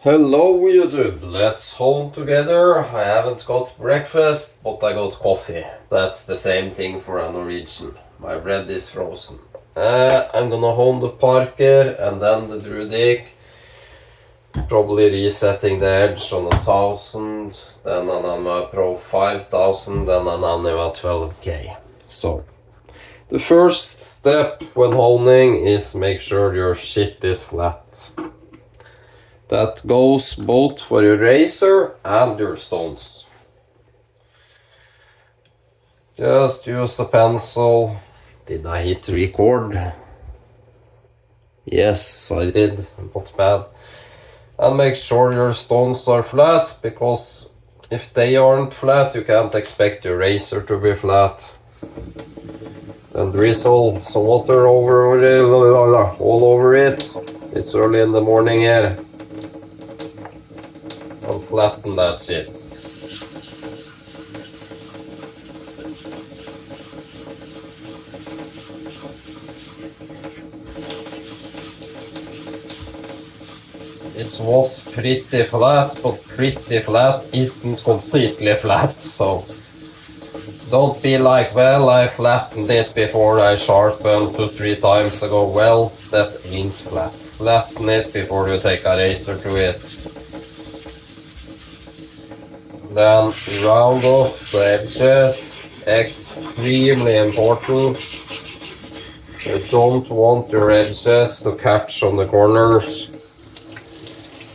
Hello YouTube, let's home together. I haven't got breakfast, but I got coffee. That's the same thing for a Norwegian. My bread is frozen. I'm gonna home the Parker and then the Druidic. Probably resetting the edge on 1000, then an Anima Pro 5000, then an Anima 12K. So, the first step when honing is make sure your shit is flat. That goes both for your razor and your stones. Just use a pencil. Did I hit record? Yes, I did. Not bad. And make sure your stones are flat, because if they aren't flat, you can't expect your razor to be flat. Then drizzle some water over it, all over it. It's early in the morning here. And flatten that shit. This was pretty flat, but pretty flat isn't completely flat, so don't be like, well, I flattened it before I sharpened 2-3 times ago. Well, that ain't flat. Flatten it before you take a razor to it. Then round off the edges, extremely important. You don't want your edges to catch on the corners.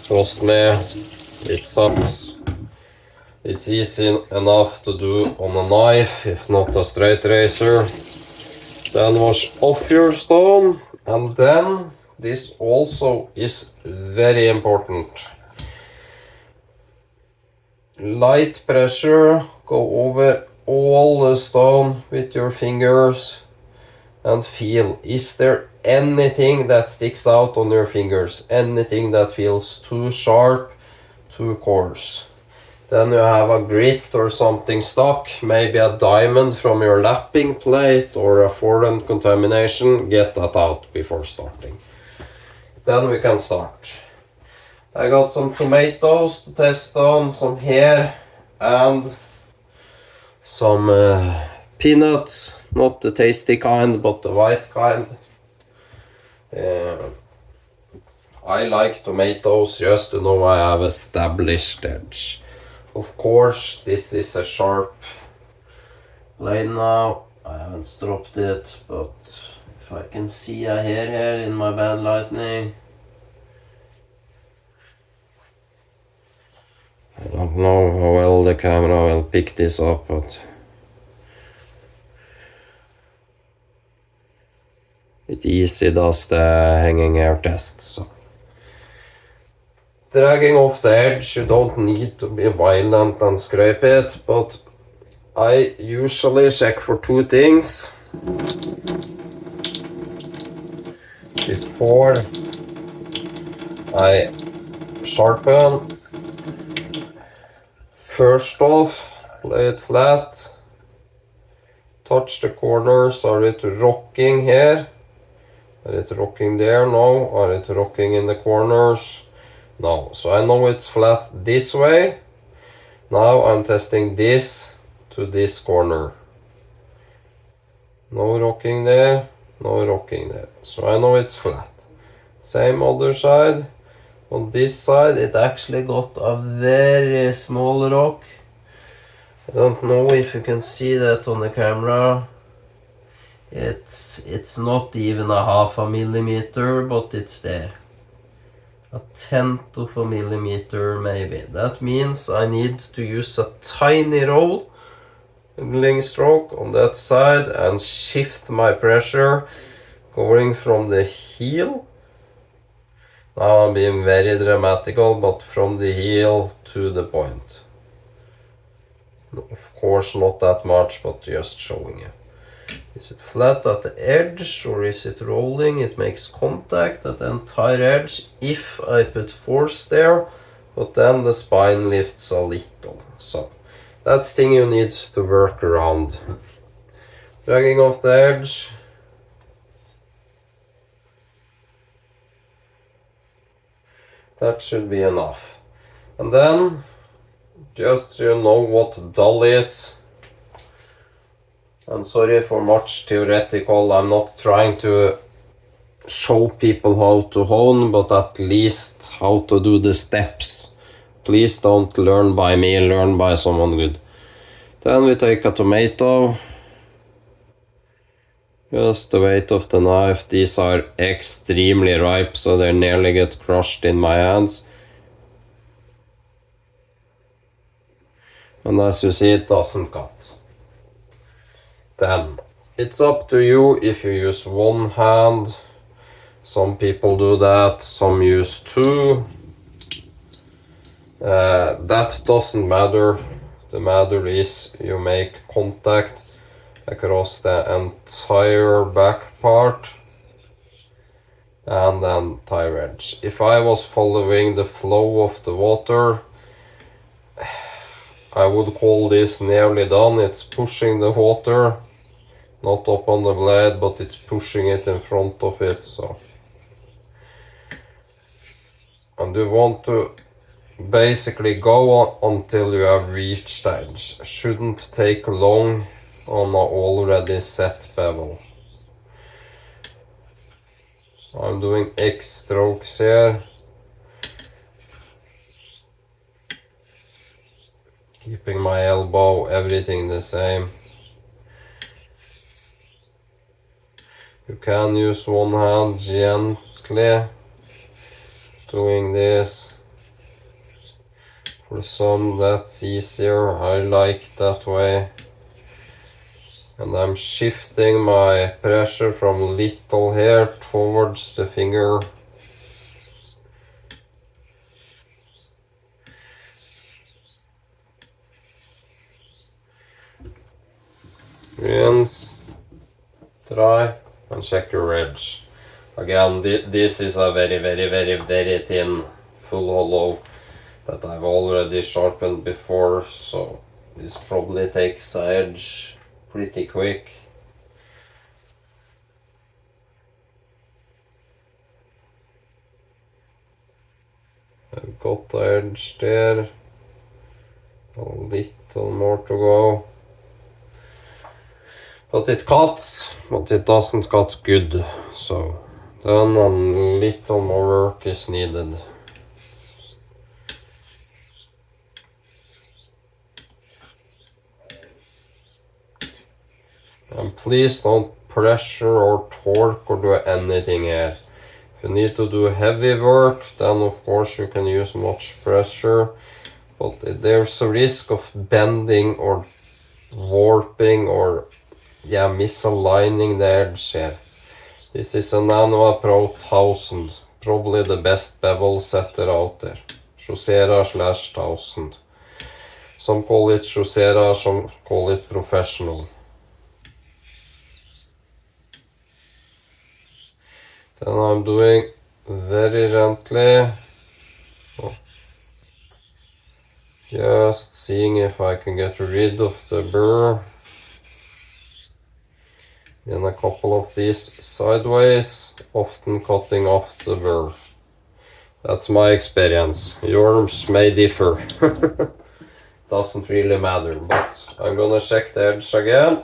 Trust me, it sucks. It's easy enough to do on a knife, if not a straight razor. Then wash off your stone, and then this also is very important. Light pressure, go over all the stone with your fingers and feel, is there anything that sticks out on your fingers? Anything that feels too sharp, too coarse? Then you have a grit or something stuck, maybe a diamond from your lapping plate or a foreign contamination. Get that out before starting. Then we can start. I got some tomatoes to test on, some hair, and some peanuts. Not the tasty kind, but the white kind. I like tomatoes just to know I have established edge. Of course, this is a sharp blade now. I haven't stropped it, but if I can see a hair here in my bad lighting. I don't know how well the camera will pick this up, but it easy does the hanging hair test. So, dragging off the edge, you don't need to be violent and scrape it, but I usually check for two things before I sharpen. First off, lay it flat, touch the corners. Are it rocking here? Are it rocking there? No. Are it rocking in the corners? No. So I know it's flat this way. Now I'm testing this to this corner. No rocking there, no rocking there. So I know it's flat. Same other side. On this side it actually got a very small rock. I don't know if you can see that on the camera. It's not even a half a millimeter, but it's there. A tenth of a millimeter maybe. That means I need to use a tiny roll, angling stroke on that side, and shift my pressure going from the heel. Now I'm being very dramatical, but from the heel to the point. Of course not that much, but just showing you. Is it flat at the edge or is it rolling? It makes contact at the entire edge if I put force there, but then the spine lifts a little. So that's thing you need to work around. Dragging off the edge. That should be enough. And then, just you know what dull is. I'm sorry for much theoretical. I'm not trying to show people how to hone, but at least how to do the steps. Please don't learn by me, learn by someone good. Then we take a tomato. Just the weight of the knife. These are extremely ripe, so they nearly get crushed in my hands. And as you see, it doesn't cut. Then, it's up to you if you use one hand. Some people do that, some use two. That doesn't matter. The matter is you make contact across the entire back part and the entire edge. If I was following the flow of the water, I would call this nearly done. It's pushing the water, not up on the blade, but it's pushing it in front of it, so. And you want to basically go on until you have reached the edge. Shouldn't take long on an already set bevel. I'm doing X strokes here. Keeping my elbow, everything the same. You can use one hand gently, doing this. For some that's easier, I like that way. And I'm shifting my pressure from little here towards the finger. Rinse, dry, and check your edge. Again, this is a very thin full hollow that I've already sharpened before, so this probably takes the edge pretty quick. I've got the edge there, a little more to go. But it cuts, but it doesn't cut good, so then a little more work is needed. And please don't pressure or torque or do anything here. If you need to do heavy work, then of course you can use much pressure, but there's a risk of bending or warping or misaligning the edge here. This is a Nano Pro 1000, probably the best bevel setter out there. Josera/1000. Some call it Josera, some call it professional. Then I'm doing very gently, just seeing if I can get rid of the burr. Then a couple of these sideways, often cutting off the burr. That's my experience. Yours may differ. Doesn't really matter, but I'm gonna check the edge again.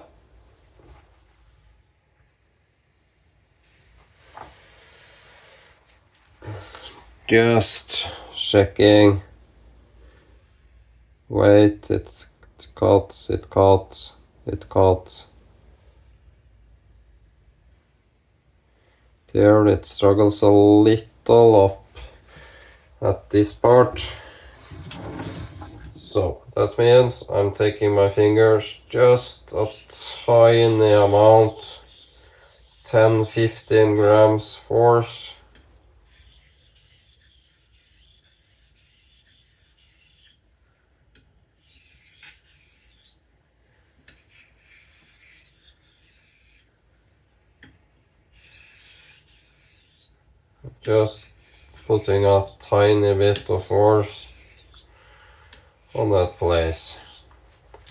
Just checking. Wait, it cuts, it cuts, it cuts. There it struggles a little up at this part. So that means I'm taking my fingers just a tiny amount, 10-15 grams force. Just putting a tiny bit of force on that place.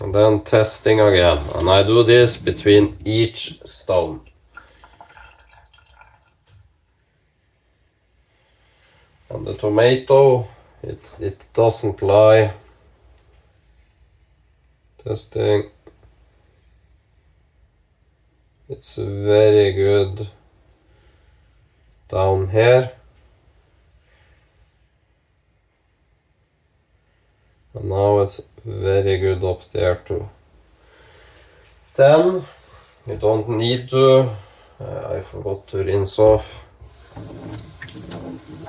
And then testing again. And I do this between each stone. And the tomato, it doesn't lie. Testing. It's very good down here. And now it's very good up there too. Then you don't need to, I forgot to rinse off.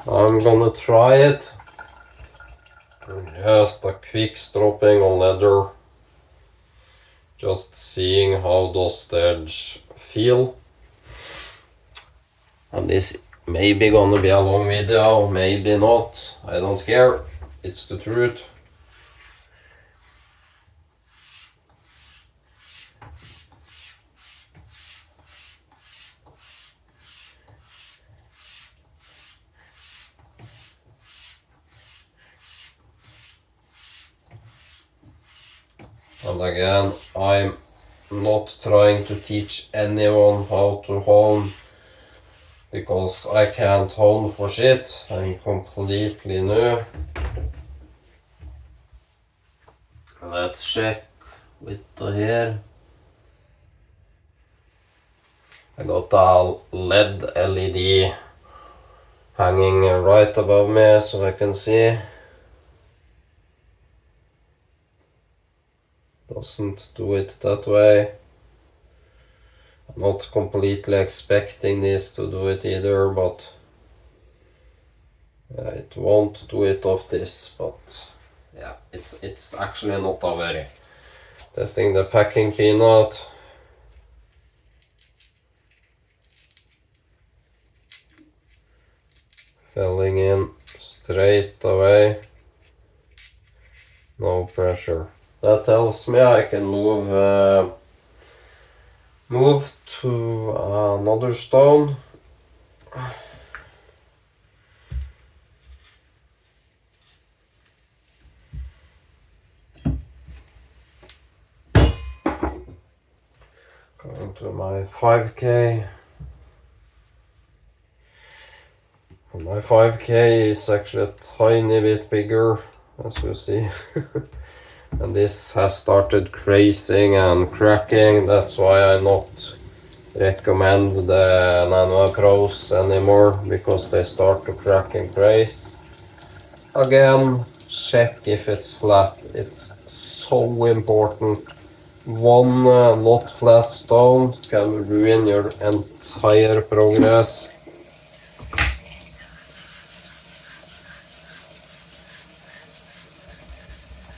I'm gonna try it. Just a quick stropping on leather. Just seeing how does the edge feel. And this may be gonna be a long video, maybe not. I don't care. It's the truth. And again, I'm not trying to teach anyone how to hone, because I can't hone for shit. I'm completely new. Let's check with the hair. I got a LED hanging right above me so I can see. Doesn't do it that way. I'm not completely expecting this to do it either, but it won't do it off this, but yeah, it's actually not a very. Testing the packing peanut. Filling in straight away. No pressure. That tells me I can move to another stone. Going to my 5K. My 5K is actually a tiny bit bigger, as you see. And this has started crazing and cracking. That's why I not recommend the Nano Pros anymore, because they start to crack and craze. Again, check if it's flat. It's so important. One not flat stone can ruin your entire progress.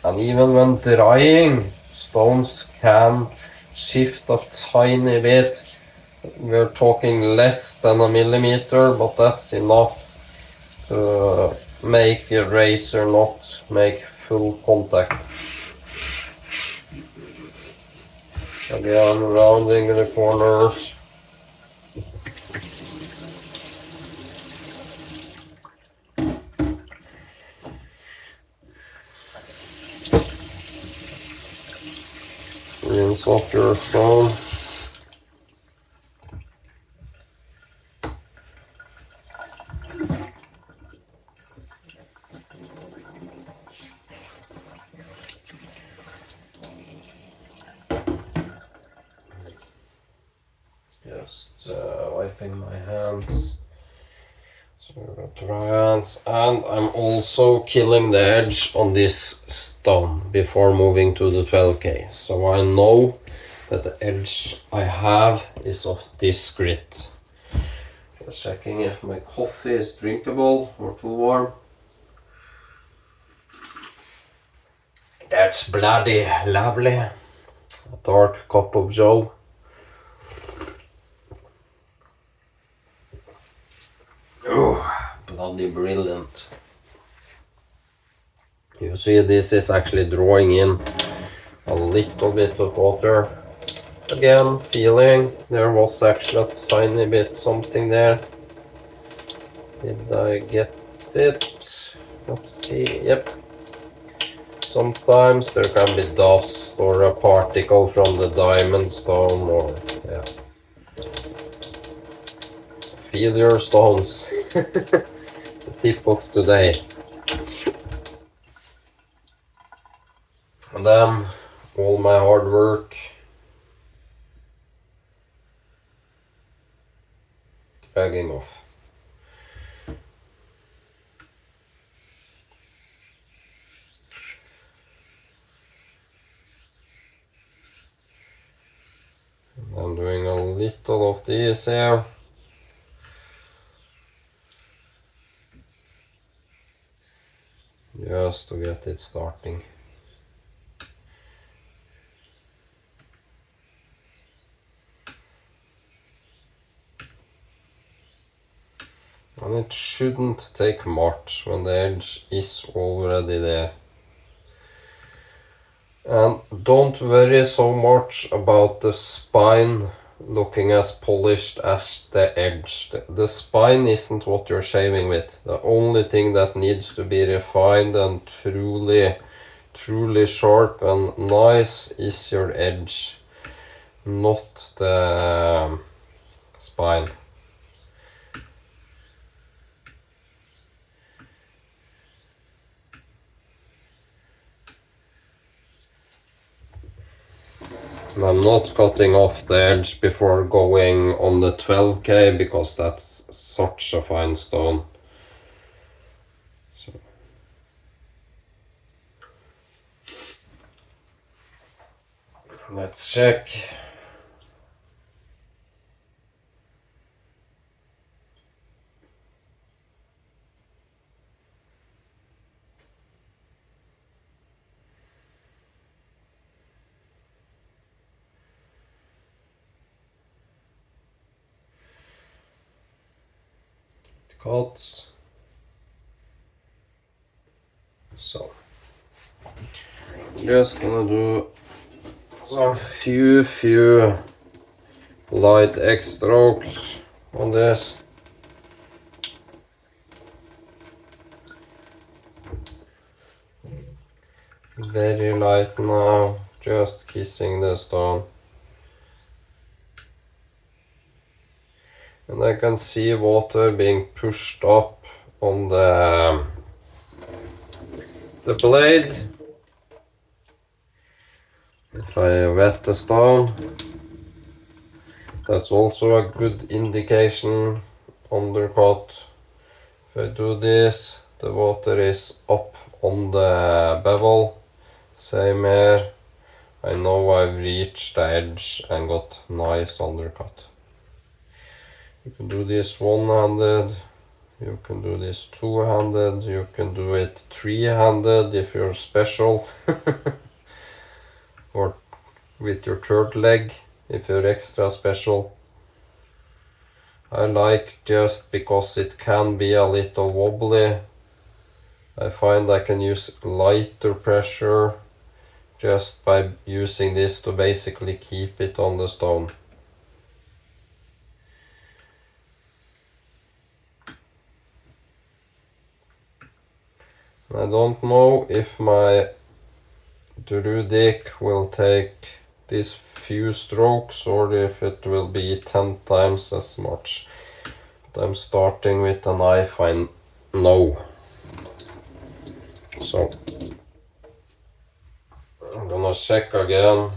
And even when drying, stones can shift a tiny bit. We're talking less than a millimeter, but that's enough to make your razor not make full contact. Again, rounding the corners. Rinse off your stone. Just wiping my hands. So we've got dry hands, and I'm also killing the edge on this stone before moving to the 12K. So I know that the edge I have is of this grit. Just checking if my coffee is drinkable or too warm. That's bloody lovely. A dark cup of joe. Oh, bloody brilliant. You see, this is actually drawing in a little bit of water. Again, feeling there was actually a tiny bit something there. Did I get it? Let's see. Yep. Sometimes there can be dust or a particle from the diamond stone, or yeah. Feel your stones. It tip of today. And then all my hard work dragging off. I'm doing a little of these here. Just to get it starting. And it shouldn't take much when the edge is already there. And don't worry so much about the spine looking as polished as the edge. The spine isn't what you're shaving with. The only thing that needs to be refined and truly sharp and nice is your edge, not the spine. I'm not cutting off the edge before going on the 12K because that's such a fine stone. So. Let's check. Cuts. So just gonna do some few light X strokes on this. Very light now, just kissing the stone. And I can see water being pushed up on the blade. If I wet the stone, that's also a good indication. Undercut. If I do this, the water is up on the bevel. Same here. I know I've reached the edge and got nice undercut. You can do this one-handed, you can do this two-handed, you can do it three-handed if you're special, or with your third leg if you're extra special. I like just because it can be a little wobbly. I find I can use lighter pressure just by using this to basically keep it on the stone. I don't know if my Druidic will take these few strokes or if it will be 10 times as much. But I'm starting with a knife I know. So I'm gonna check again.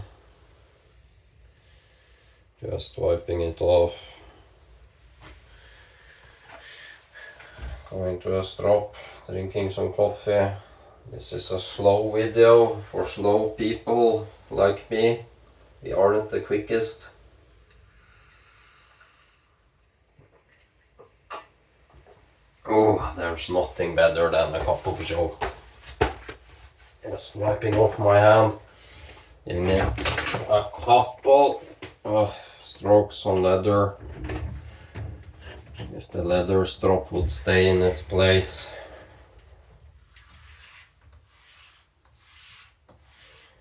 Just wiping it off. Going to a strop, drinking some coffee. This is a slow video for slow people like me. We aren't the quickest. Oh, there's nothing better than a cup of joe. Just wiping off my hand. Giving me a couple of strokes on leather. If the leather strop would stay in its place.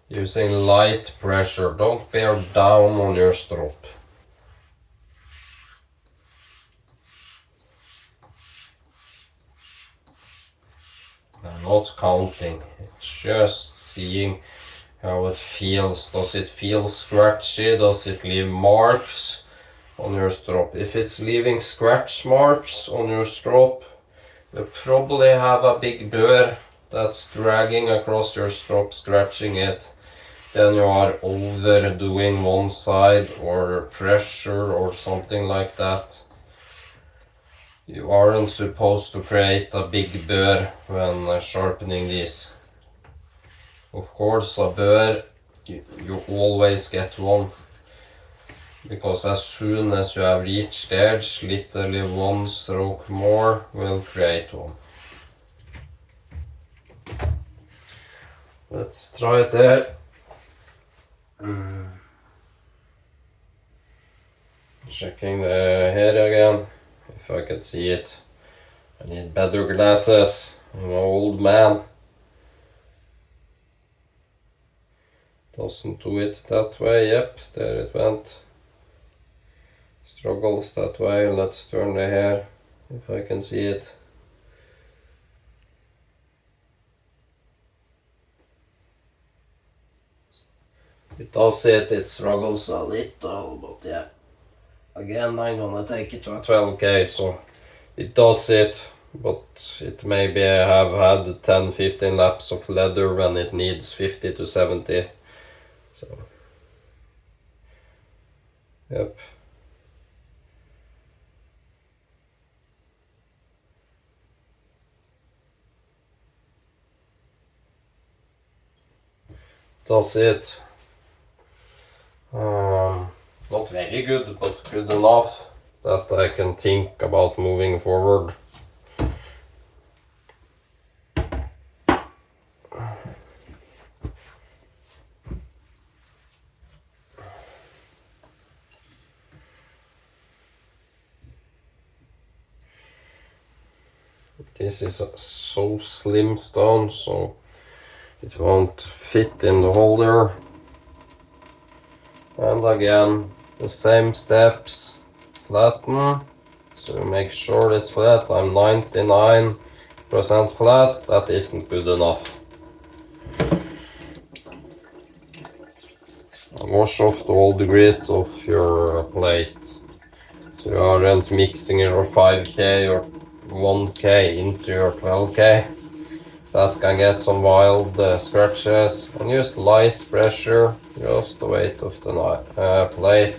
Using light pressure, don't bear down on your strop. I'm not counting, it's just seeing how it feels. Does it feel scratchy? Does it leave marks on your strop? If it's leaving scratch marks on your strop, You probably have a big burr that's dragging across your strop, scratching it. Then you are overdoing one side or pressure or something like that. You aren't supposed to create a big burr when sharpening these. Of course, a burr, you always get one. Because as soon as you have reached the edge, literally one stroke more will create one. Let's try it there. Checking the hair again, if I can see it. I need better glasses. I'm an old man. Doesn't do it that way. Yep, there it went. Struggles that way. Let's turn the hair, if I can see it. It does it struggles a little, but yeah. Again, I'm gonna take it to a 12K, so it does it, but it maybe have had 10-15 laps of leather when it needs 50 to 70. So, yep. Does it. Not very good, but good enough that I can think about moving forward. This is a so slim stone, so it won't fit in the holder. And again, the same steps, flatten, so make sure it's flat. I'm 99% flat, that isn't good enough. Wash off all the grit of your plate, so you aren't mixing your 5K or 1K into your 12K. That can get some wild scratches, and use light pressure, just the weight of the plate.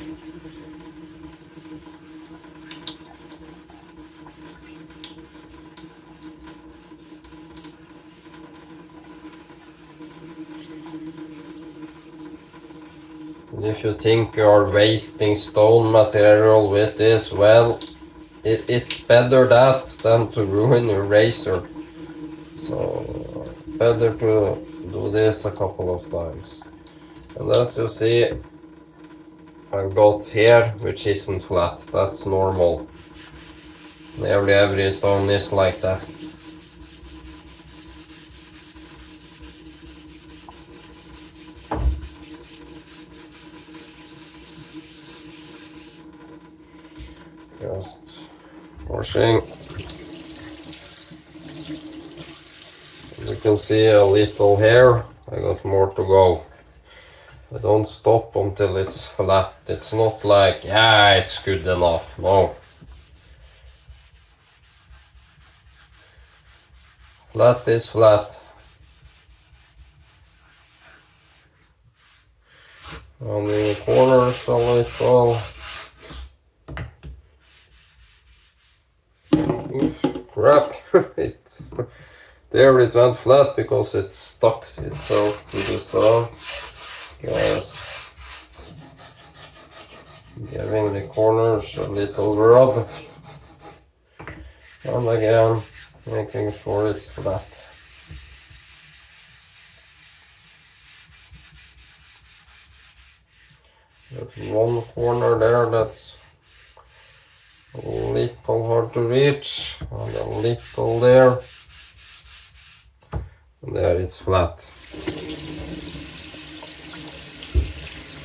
And if you think you are wasting stone material with this, well, it's better that than to ruin your razor. So better to do this a couple of times. And as you see, I've got here which isn't flat. That's normal. Nearly every stone is like that. Just washing. You can see a little here. I got more to go. I don't stop until it's flat. It's not like, yeah, it's good enough. No. Flat is flat. On the corners a little. Oof, crap. There it went flat because it stuck itself to the stone. Just giving the corners a little rub. And again, making sure it's flat. There's one corner there that's a little hard to reach, and a little there. And there it's flat.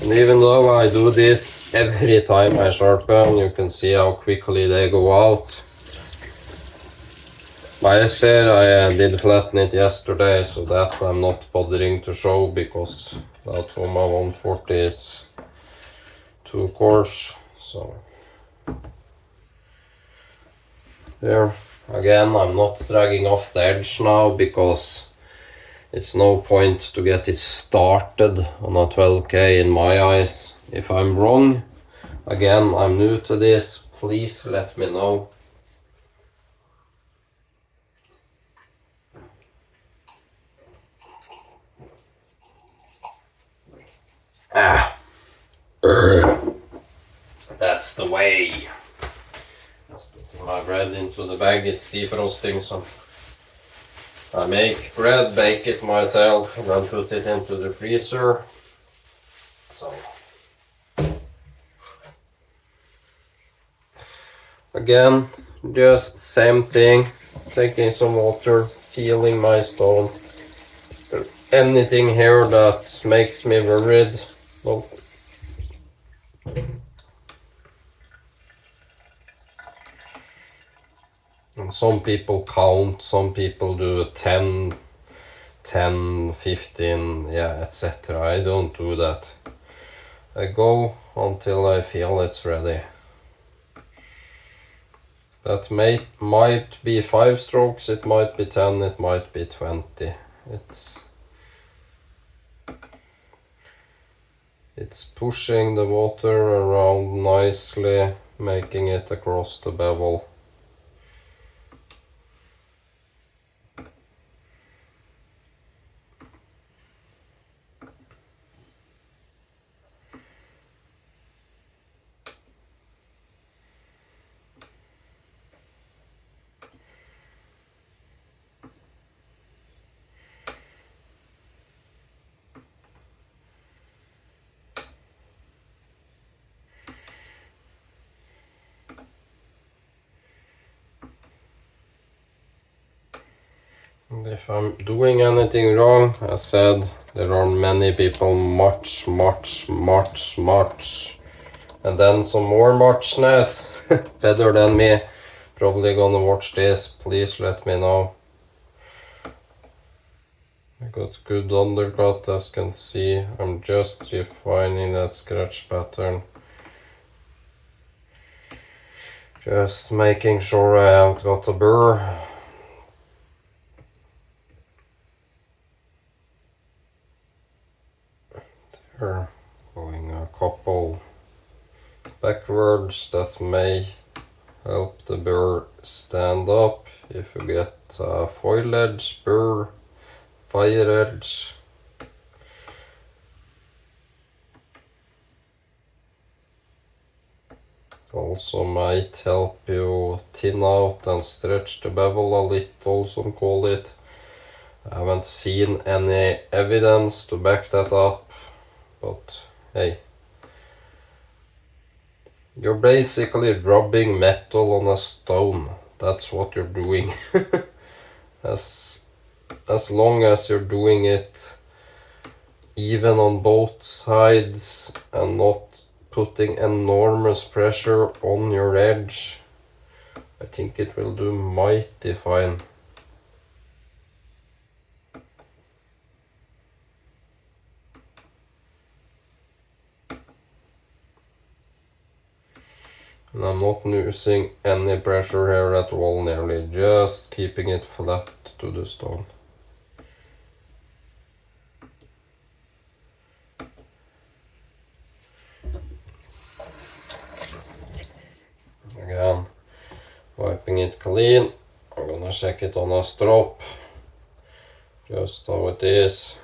And even though I do this every time I sharpen, you can see how quickly they go out. I said I did flatten it yesterday, so that I'm not bothering to show because that Toma 140 is too coarse. So there, Again, I'm not dragging off the edge now because it's no point to get it started on a 12K in my eyes. If I'm wrong, again, I'm new to this, please let me know. That's the way. Just putting my bread into the bag, it's defrosting, so I make bread, bake it myself, and then put it into the freezer. So again, just same thing, taking some water, healing my stone. Anything here that makes me worried, well, and some people count, some people do 10, 15, yeah, etc. I don't do that. I go until I feel it's ready. That might be 5 strokes, it might be 10, it might be 20. It's pushing the water around nicely, making it across the bevel. And if I'm doing anything wrong, as said, there are many people much, and then some more muchness better than me. Probably gonna watch this, please let me know. I got good undercut, as you can see. I'm just refining that scratch pattern. Just making sure I haven't got a burr. There, going a couple backwards that may help the burr stand up. If you get a foil edge burr, fire edge, also might help you thin out and stretch the bevel a little, some call it. I haven't seen any evidence to back that up, but hey. You're basically rubbing metal on a stone. That's what you're doing. As long as you're doing it even on both sides and not putting enormous pressure on your edge, I think it will do mighty fine. And I'm not using any pressure here at all, nearly, just keeping it flat to the stone. Again, wiping it clean. I'm gonna check it on a strop, just how it is.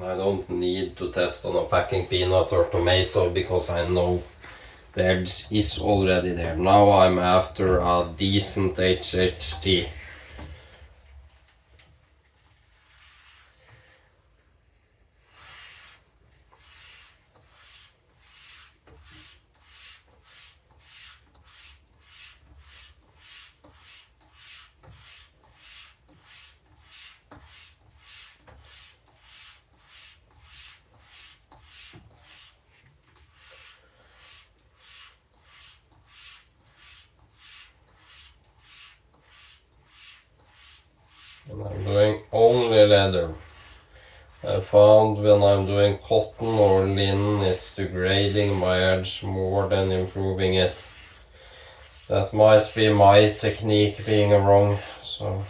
I don't need to test on a packing peanut or tomato because I know the edge is already there. Now I'm after a decent HHT. And I'm doing only leather. I found when I'm doing cotton or linen, it's degrading my edge more than improving it. That might be my technique being wrong, so.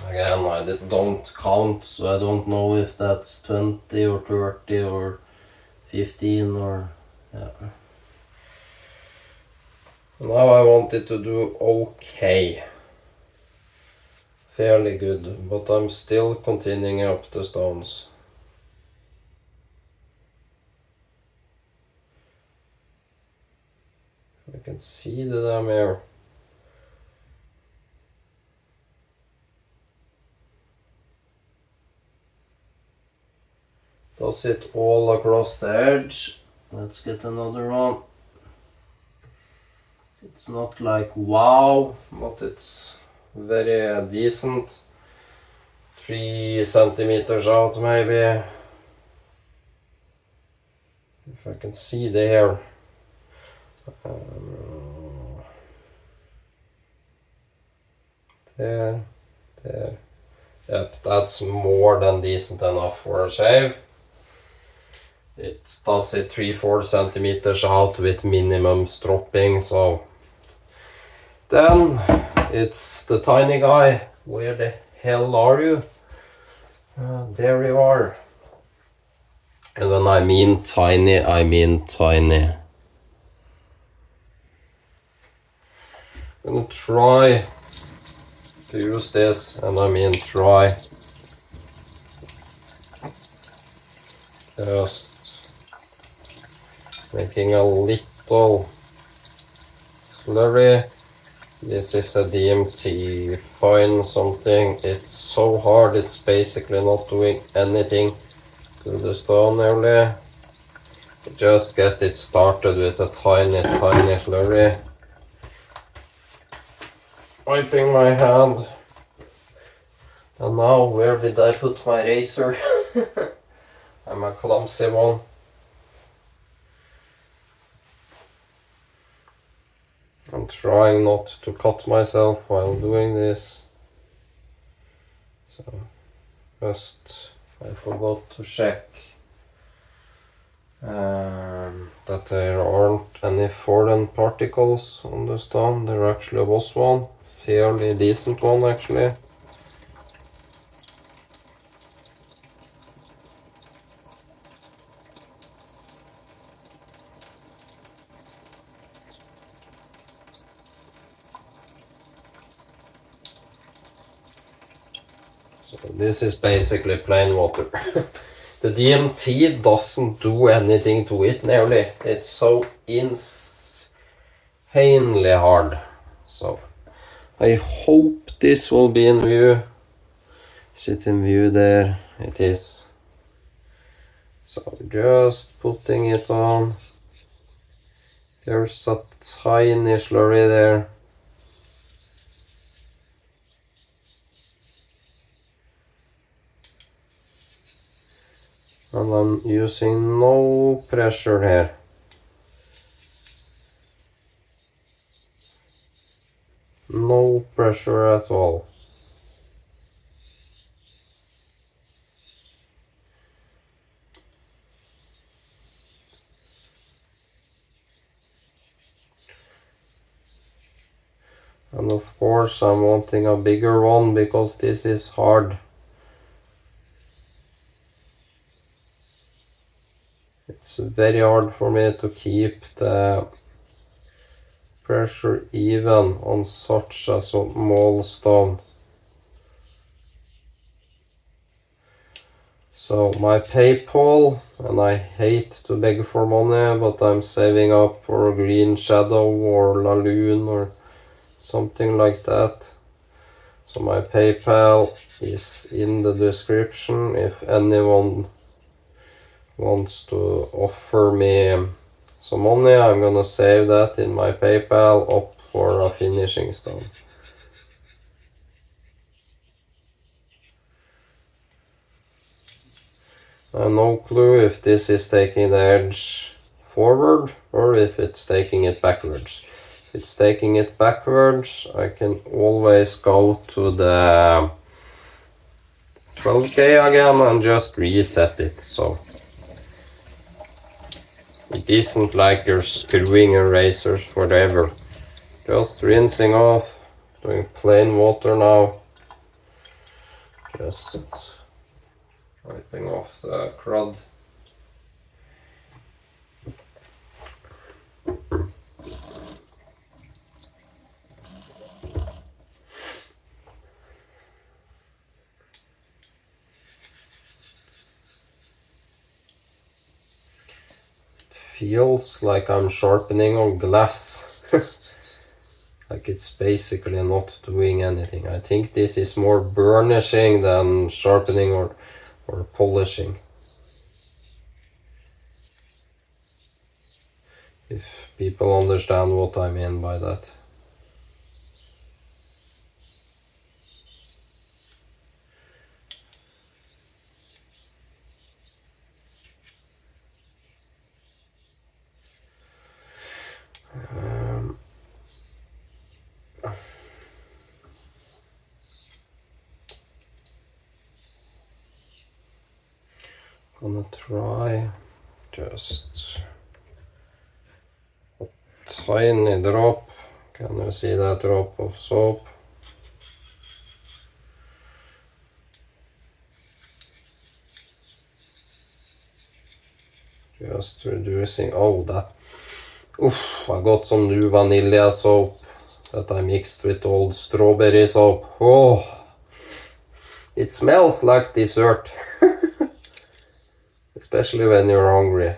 Again, I don't count, so I don't know if that's 20 or 30 or 15 or, yeah. Now I wanted to do okay. Fairly good, but I'm still continuing up the stones. I can see that I'm here. Does it all across the edge. Let's get another one. It's not like wow, but it's very decent. 3 centimeters out maybe. If I can see there. There. Yep, that's more than decent enough for a shave. It does it 3-4 centimeters out with minimum stropping, so then it's the tiny guy. Where the hell are you? There you are. And when I mean tiny, I mean tiny. I'm gonna try to use this, and I mean try. Just making a little slurry. This is a DMT fine something. It's so hard, it's basically not doing anything to the stone nearly. Just get it started with a tiny slurry. Wiping my hand. And now, where did I put my razor? I'm a clumsy one. I'm trying not to cut myself while doing this. So, just, I forgot to check that there aren't any foreign particles on the stone. There actually was one, fairly decent one actually. So this is basically plain water. The DMT doesn't do anything to it nearly. It's so insanely hard. So I hope this will be in view. Is it in view there? It is. So just putting it on. There's a tiny slurry there. And I'm using no pressure here. No pressure at all. And of course I'm wanting a bigger one because this is hard. It's very hard for me to keep the pressure even on such a small stone. So my PayPal, and I hate to beg for money, but I'm saving up for a green shadow or Laloon or something like that. So my PayPal is in the description if anyone wants to offer me some money. I'm gonna save that in my PayPal up for a finishing stone. I have no clue if this is taking the edge forward or if it's taking it backwards. If it's taking it backwards, I can always go to the 12K again and just reset it. So it isn't like you're screwing erasers forever. Just rinsing off, doing plain water now. Just wiping off the crud. Feels like I'm sharpening on glass. Like it's basically not doing anything. I think this is more burnishing than sharpening or polishing. If people understand what I mean by that. Gonna try just a tiny drop. Can you see that drop of soap? Just reducing. Oh, that. Oof, I got some new vanilla soap that I mixed with old strawberry soap. Oh, it smells like dessert. Especially when you're hungry.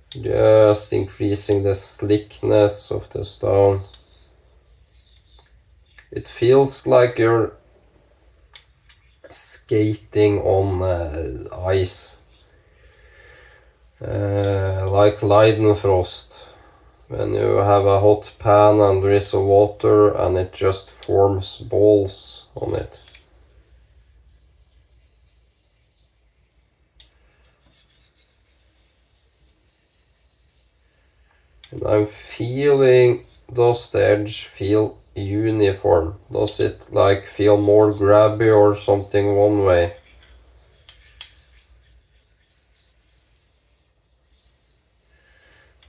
Just increasing the slickness of the stone. It feels like you're skating on ice. Like Leidenfrost. When you have a hot pan and there is a water and it just forms balls on it. And I'm feeling, does the edge feel uniform? Does it like feel more grabby or something one way?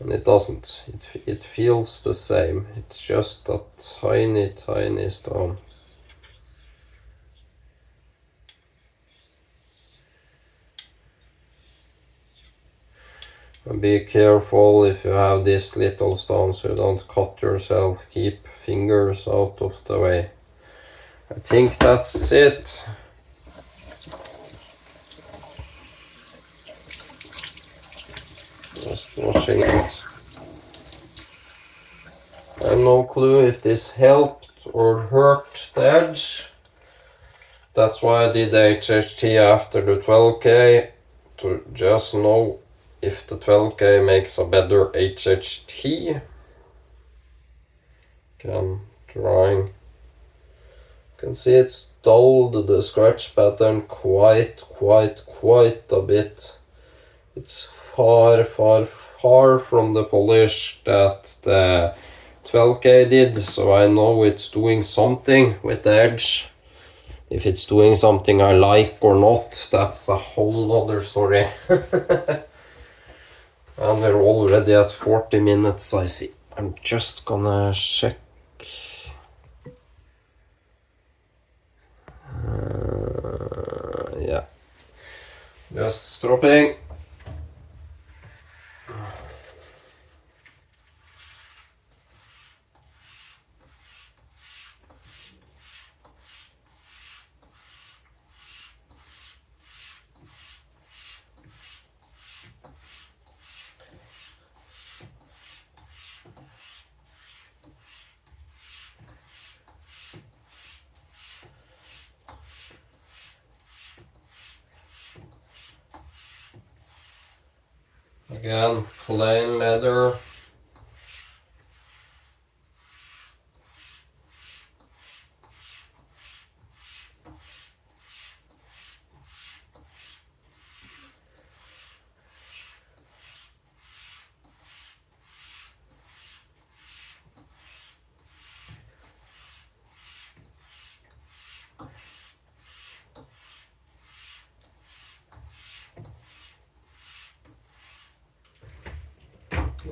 And it doesn't. It feels the same. It's just a tiny, tiny stone. And be careful if you have this little stone so you don't cut yourself. Keep fingers out of the way. I think that's it. Just washing it. I have no clue if this helped or hurt the edge. That's why I did the HHT after the 12K, to just know if the 12K makes a better HHT. Can drawing. You can see it's dulled the scratch pattern quite a bit. It's far from the polish that the 12K did, so I know it's doing something with the edge. If it's doing something I like or not, that's a whole other story. And we're already at 40 minutes, I see. I'm just gonna check. Yeah. Just stropping. Again, plain leather.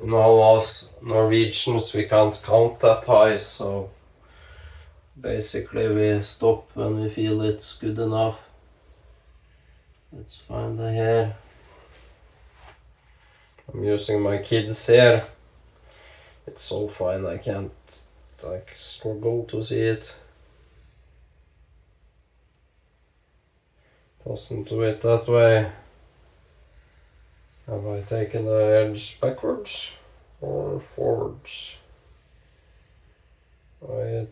You know, us Norwegians, we can't count that high, so basically we stop when we feel it's good enough. Let's find the hair. I'm using my kid's hair. It's so fine I can't like struggle to see it. Doesn't do it that way. Have I taken the edge backwards or forwards? I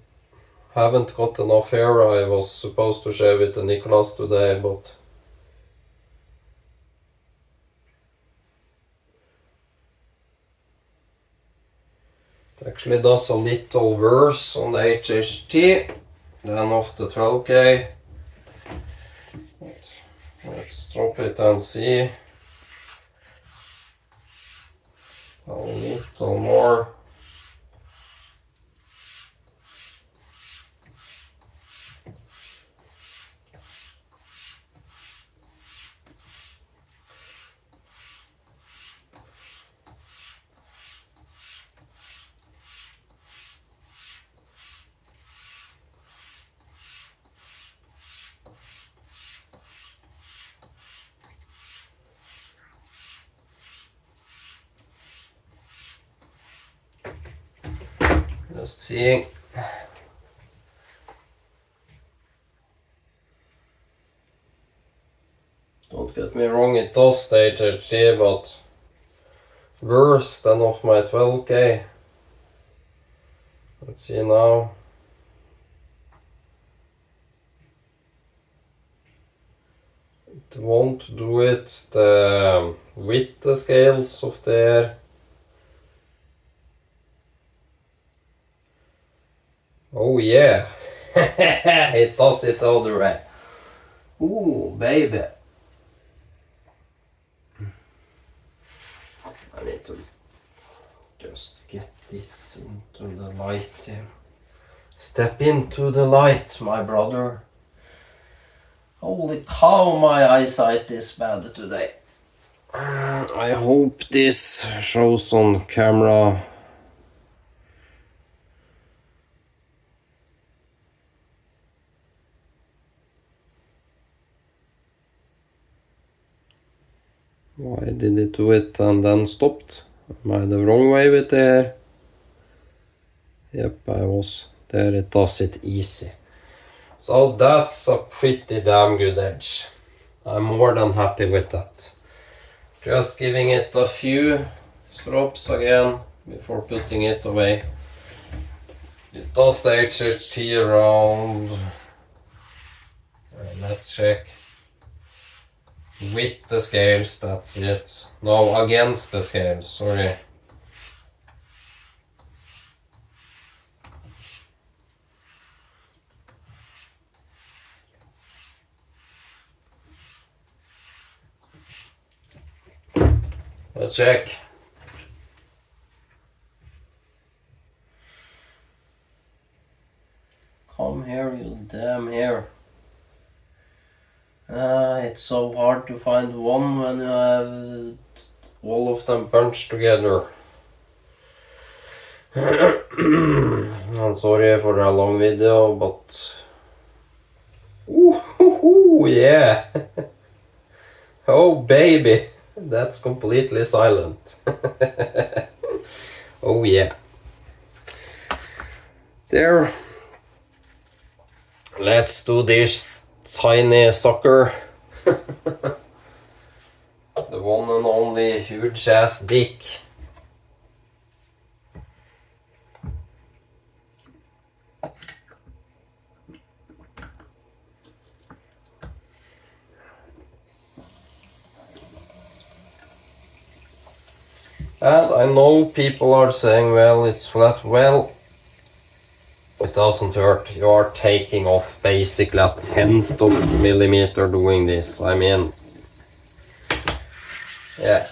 haven't got enough hair. I was supposed to shave it to Nicholas today, but it actually does a little worse on the HHT than of the 12K. Let's drop it and see. A little more. Just seeing. Don't get me wrong, it does the HHT, but worse than of my 12K. Let's see now. It won't do it with the scales of the hair. Oh yeah, it does it the other way. Ooh, baby. I need to just get this into the light here. Step into the light, my brother. Holy cow, my eyesight is bad today. I hope this shows on camera. Why did it do it and then stopped? Am I the wrong way with the hair? Yep, I was. There it does it easy. So that's a pretty damn good edge. I'm more than happy with that. Just giving it a few strokes again before putting it away. It does the HHT around. Let's check. With the scales, that's it. No, against the scales, sorry. Let's check. Come here, you damn hair. It's so hard to find one when you have all of them bunched together. I'm sorry for a long video, but ooh, yeah. Oh baby, that's completely silent. Oh yeah. There. Let's do this tiny sucker. The one and only huge ass dick. And I know people are saying, well, it's flat. Well, it doesn't hurt. You are taking off basically a tenth of a millimeter doing this. I mean, yeah.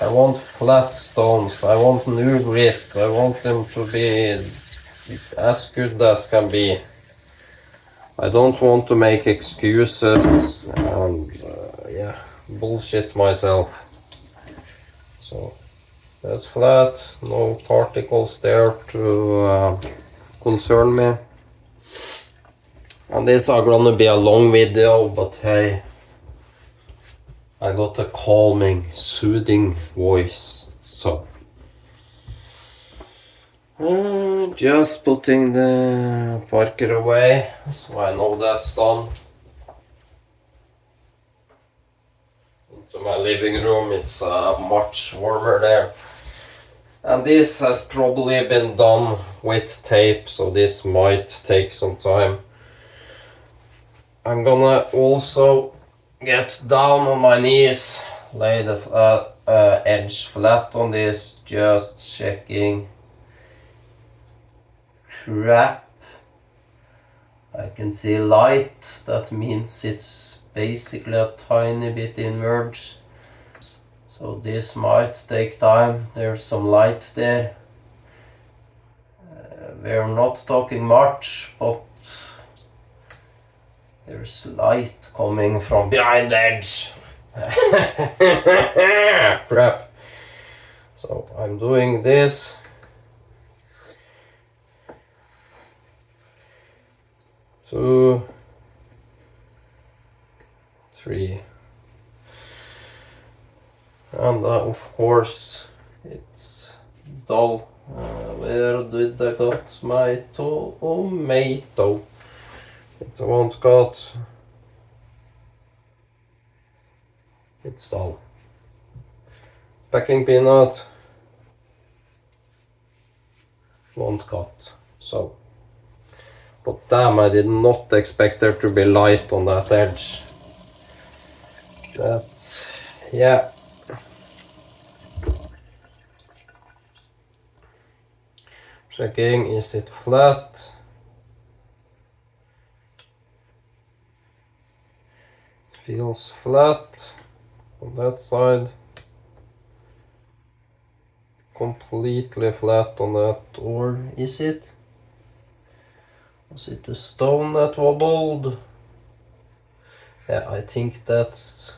I want flat stones. I want new grit. I want them to be as good as can be. I don't want to make excuses and bullshit myself. So that's flat, no particles there to concern me. And this is gonna be a long video, but hey, I got a calming, soothing voice, so. Just putting the Parker away, so I know that's done. Into my living room, it's much warmer there. And this has probably been done with tape, so this might take some time. I'm gonna also get down on my knees, lay the edge flat on this, just checking. Crap. I can see light, that means it's basically a tiny bit inwards. So this might take time, there's some light there. We're not talking much, but there's light coming from behind the edge. Crap. So I'm doing this. Two, three. And of course it's dull. Where did I got my tomato? It won't got. It's dull. Packing peanut won't got. So, but damn, I did not expect there to be light on that edge. That, yeah. Checking, is it flat? It feels flat on that side. Completely flat on that, or is it? Was it the stone that wobbled? Yeah, I think that's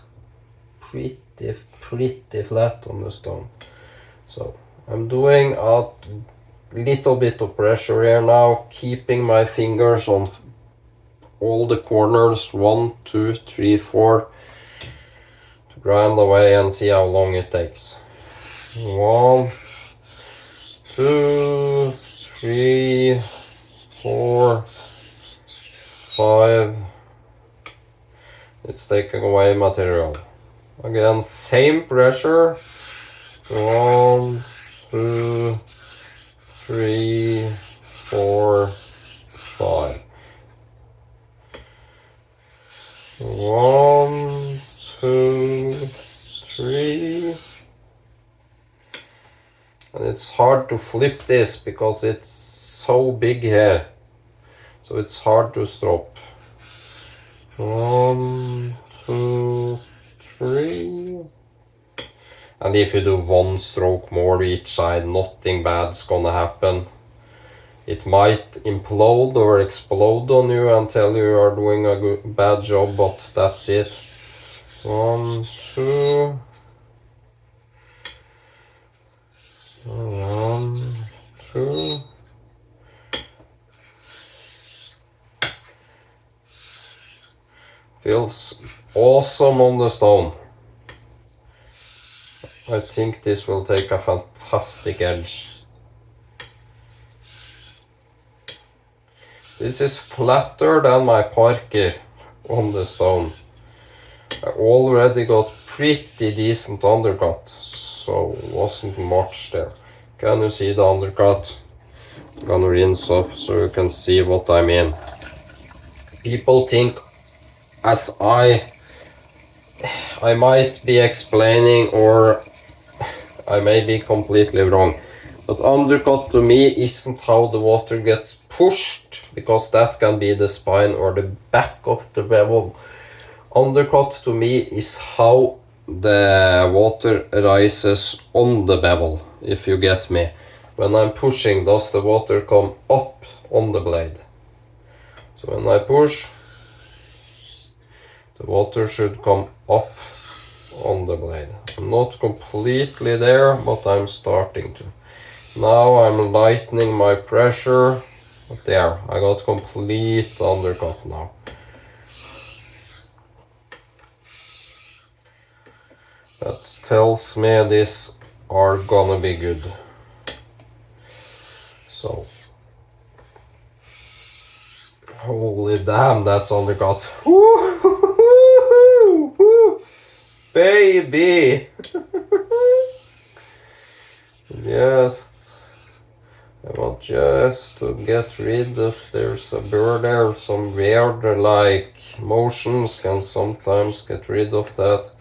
pretty flat on the stone. So I'm doing a little bit of pressure here now, keeping my fingers on all the corners, 1, 2, 3, 4, to grind away and see how long it takes. 1, 2, 3, 4, 5. It's taking away material. Again, same pressure. 1, 2, 3, 4, 5. 1, 2, 3. And it's hard to flip this because it's so big here. So it's hard to stop. 1, 2, 3. And if you do one stroke more each side, nothing bad's gonna happen. It might implode or explode on you and tell you are doing a bad job, but that's it. 1, 2. 1, 2. Feels awesome on the stone. I think this will take a fantastic edge. This is flatter than my Parker on the stone. I already got pretty decent undercut, so wasn't much there. Can you see the undercut? I'm gonna rinse off so you can see what I mean. People think as I might be explaining, or I may be completely wrong, but undercut to me isn't how the water gets pushed, because that can be the spine or the back of the bevel. Undercut to me is how the water rises on the bevel, if you get me. When I'm pushing, does the water come up on the blade? So when I push, the water should come up on the blade. I'm not completely there, but I'm starting to. Now I'm lightening my pressure. But there, I got complete undercut now. That tells me this are gonna be good. So, holy damn, that's undercut. Woo-hoo-hoo-hoo-hoo. Baby! I want just to get rid of, there's a bird there, some weird like motions can sometimes get rid of that.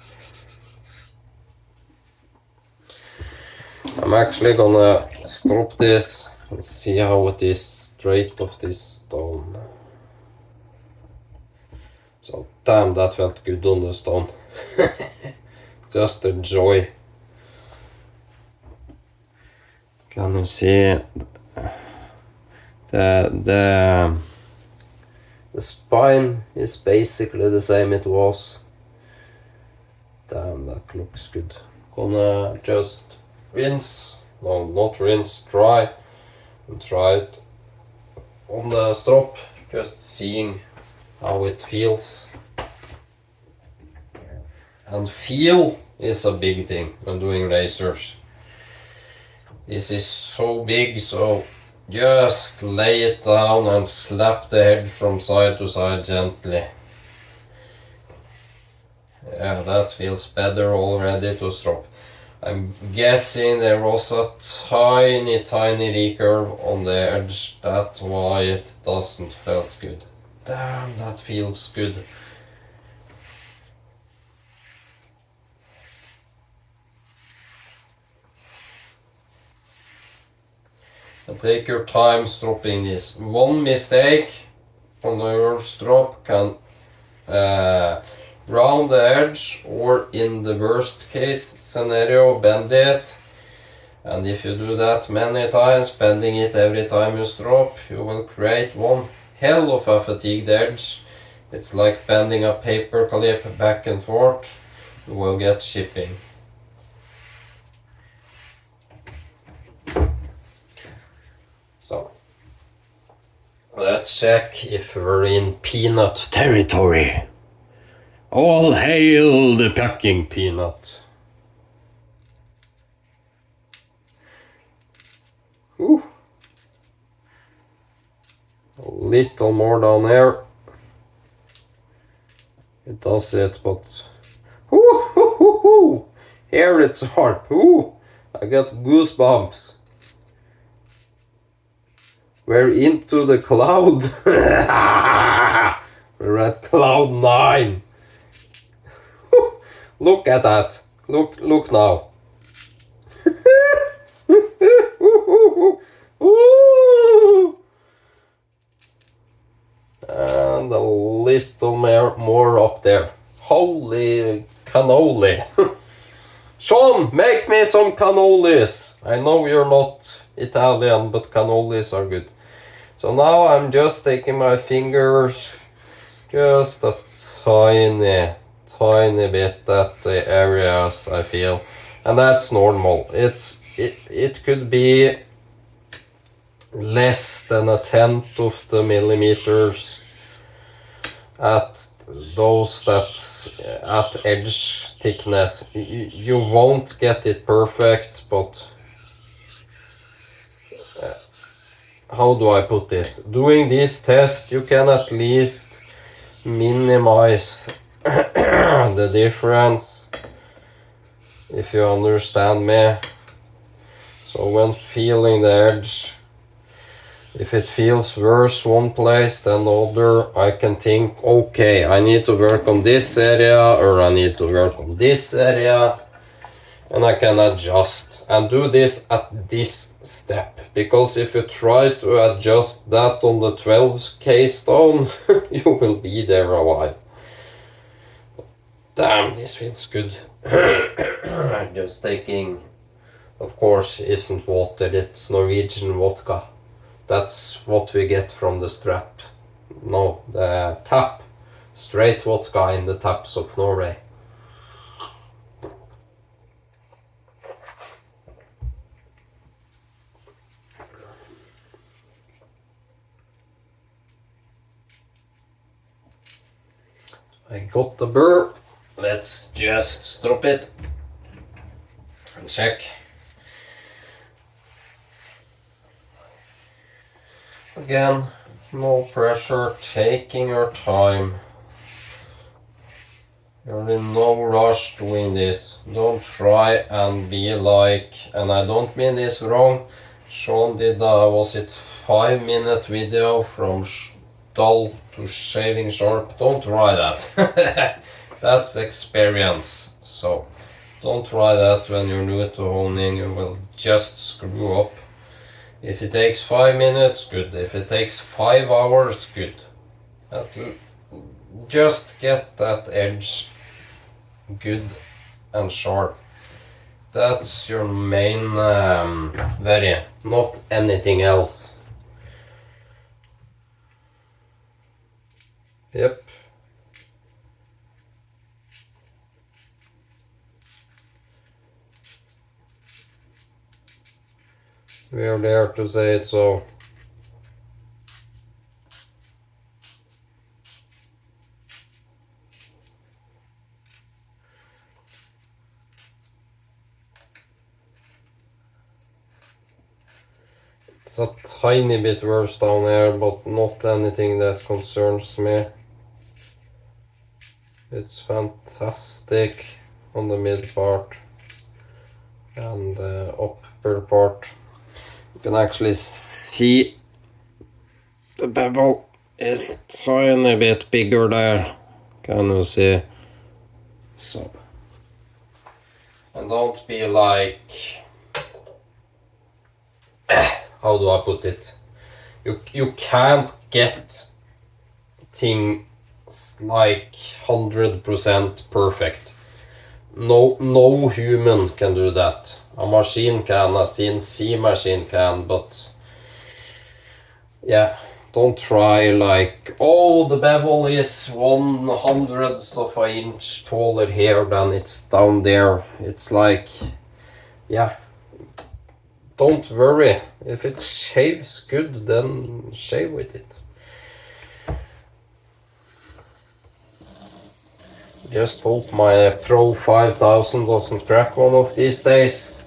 I'm actually gonna stop this and see how it is straight off this stone. So damn, that felt good on the stone. Just a joy. Can you see the spine is basically the same it was. Damn, that looks good. Gonna just rinse, no, not rinse, dry, and try it on the strop, just seeing how it feels. And feel is a big thing when doing lasers. This is so big, so just lay it down and slap the head from side to side gently. Yeah, that feels better already to strop. I'm guessing there was a tiny recurve on the edge, that's why it doesn't felt good. Damn, that feels good. And take your time stropping this. One mistake on your strop can round the edge, or in the worst case scenario bend it. And if you do that many times, bending it every time you strop, you will create one hell of a fatigued edge. It's like bending a paper clip back and forth. You will get chipping. So let's check if we're in peanut territory. All hail the packing peanut. Ooh. A little more down there. It does it, but ooh, here it's hard. Ooh, I got goosebumps. We're into the cloud. We're at cloud 9. Look at that. Look now. And a little more up there. Holy cannoli. Sean, make me some cannolis. I know you're not Italian, but cannolis are good. So now I'm just taking my fingers just a tiny bit at the areas I feel, and that's normal. It could be less than a tenth of the millimeters at those that's at edge thickness. You won't get it perfect, but how do I put this? Doing this test, you can at least minimize the difference, if you understand me. So when feeling the edge, if it feels worse one place than the other, I can think, okay, I need to work on this area, or I need to work on this area, and I can adjust and do this at this step. Because if you try to adjust that on the 12K stone, you will be there a while. Damn, this feels good. I'm just taking, of course, isn't water, it's Norwegian vodka. That's what we get from the strap. No, the tap. Straight vodka in the taps of Norway. I got the burr. Let's just drop it and check. Again, no pressure, taking your time. You're in no rush doing this. Don't try and be like, and I don't mean this wrong, Sean did was it 5-minute video from dull to shaving sharp. Don't try that. That's experience. So don't try that when you're new to honing. You will just screw up. If it takes 5 minutes, good. If it takes 5 hours, good. Just get that edge good and sharp. That's your main worry, not anything else. Yep. We are there to say it so. It's a tiny bit worse down here, but not anything that concerns me. It's fantastic on the mid part and the upper part. You can actually see the bevel is tiny bit bigger there. Can you see? So, and don't be like, how do I put it? You can't get things like 100% perfect. No human can do that. A machine can, a CNC machine can, but yeah, don't try like, oh, the bevel is 1/100th of an inch taller here than it's down there. It's like, yeah, don't worry. If it shaves good, then shave with it. Just hope my Pro 5000 doesn't crack one of these days.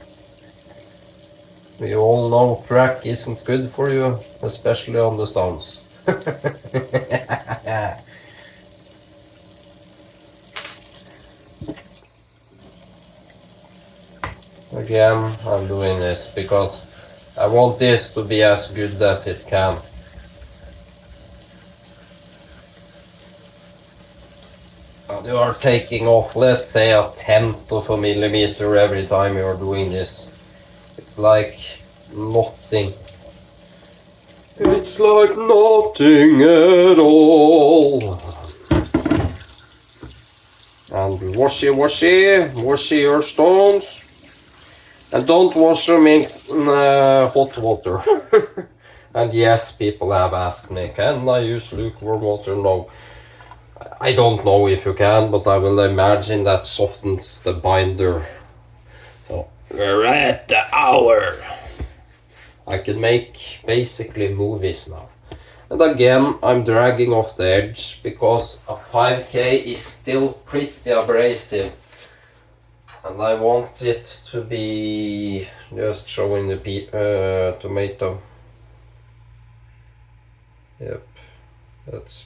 We all know crack isn't good for you, especially on the stones. Again, I'm doing this because I want this to be as good as it can. And you are taking off, let's say, 1/10 of a millimeter every time you are doing this. It's like nothing. It's like nothing at all. And wash your stones. And don't wash them in hot water. And yes, people have asked me, can I use lukewarm water? No. I don't know if you can, but I will imagine that softens the binder. So, we're at the hour. I can make basically movies now. And again, I'm dragging off the edge because a 5K is still pretty abrasive. And I want it to be just showing the tomato. Yep, that's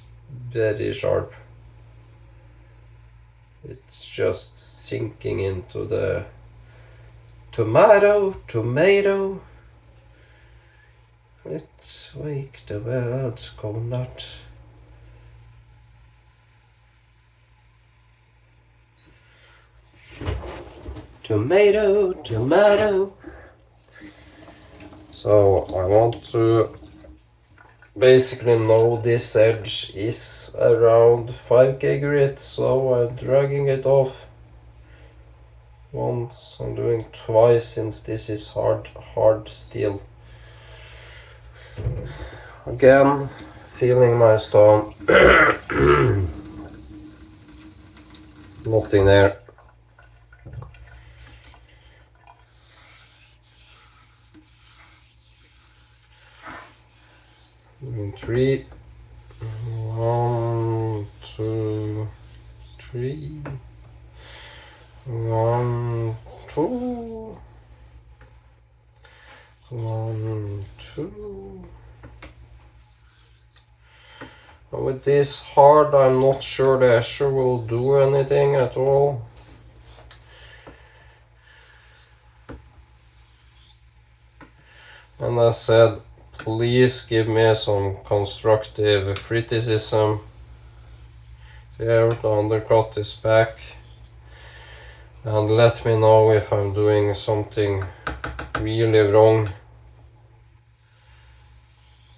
very sharp. It's just sinking into the tomato. Let's wake the world's go nuts. Tomato. So I want to basically know this edge is around 5K grit, so I'm dragging it off once. I'm doing twice since this is hard steel. Again, feeling my stone. Nothing there. In 3, 1, 2, 3, 1, 2, 1, 2. With this hard, I'm not sure the Escher will do anything at all. And I said, please give me some constructive criticism. Here, the undercut is back. And let me know if I'm doing something really wrong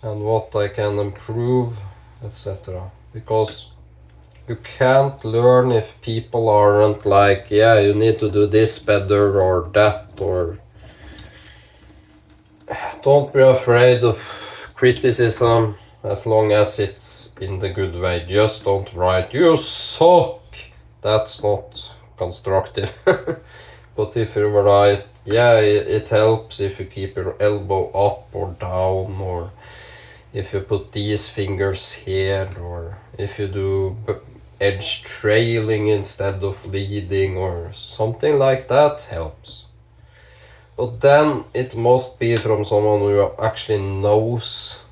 and what I can improve, etc. Because you can't learn if people aren't like, yeah, you need to do this better or that, or don't be afraid of criticism as long as it's in the good way. Just don't write, you suck. That's not constructive. But if you write, yeah, it helps if you keep your elbow up or down, or if you put these fingers here, or if you do edge trailing instead of leading, or something like that helps. But then it must be from someone who actually knows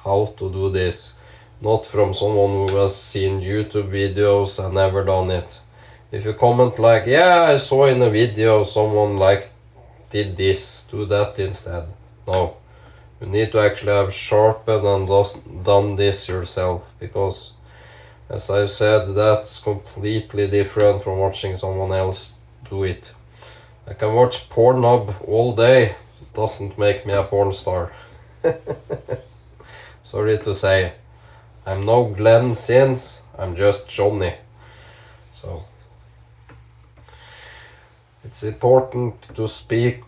how to do this, not from someone who has seen YouTube videos and never done it. If you comment like, yeah, I saw in a video someone like did this, do that instead. No, you need to actually have sharpened and done this yourself, because as I've said, that's completely different from watching someone else do it. I can watch Pornhub all day, doesn't make me a porn star. Sorry to say, I'm no Glenn Sins, I'm just Johnny. So it's important to speak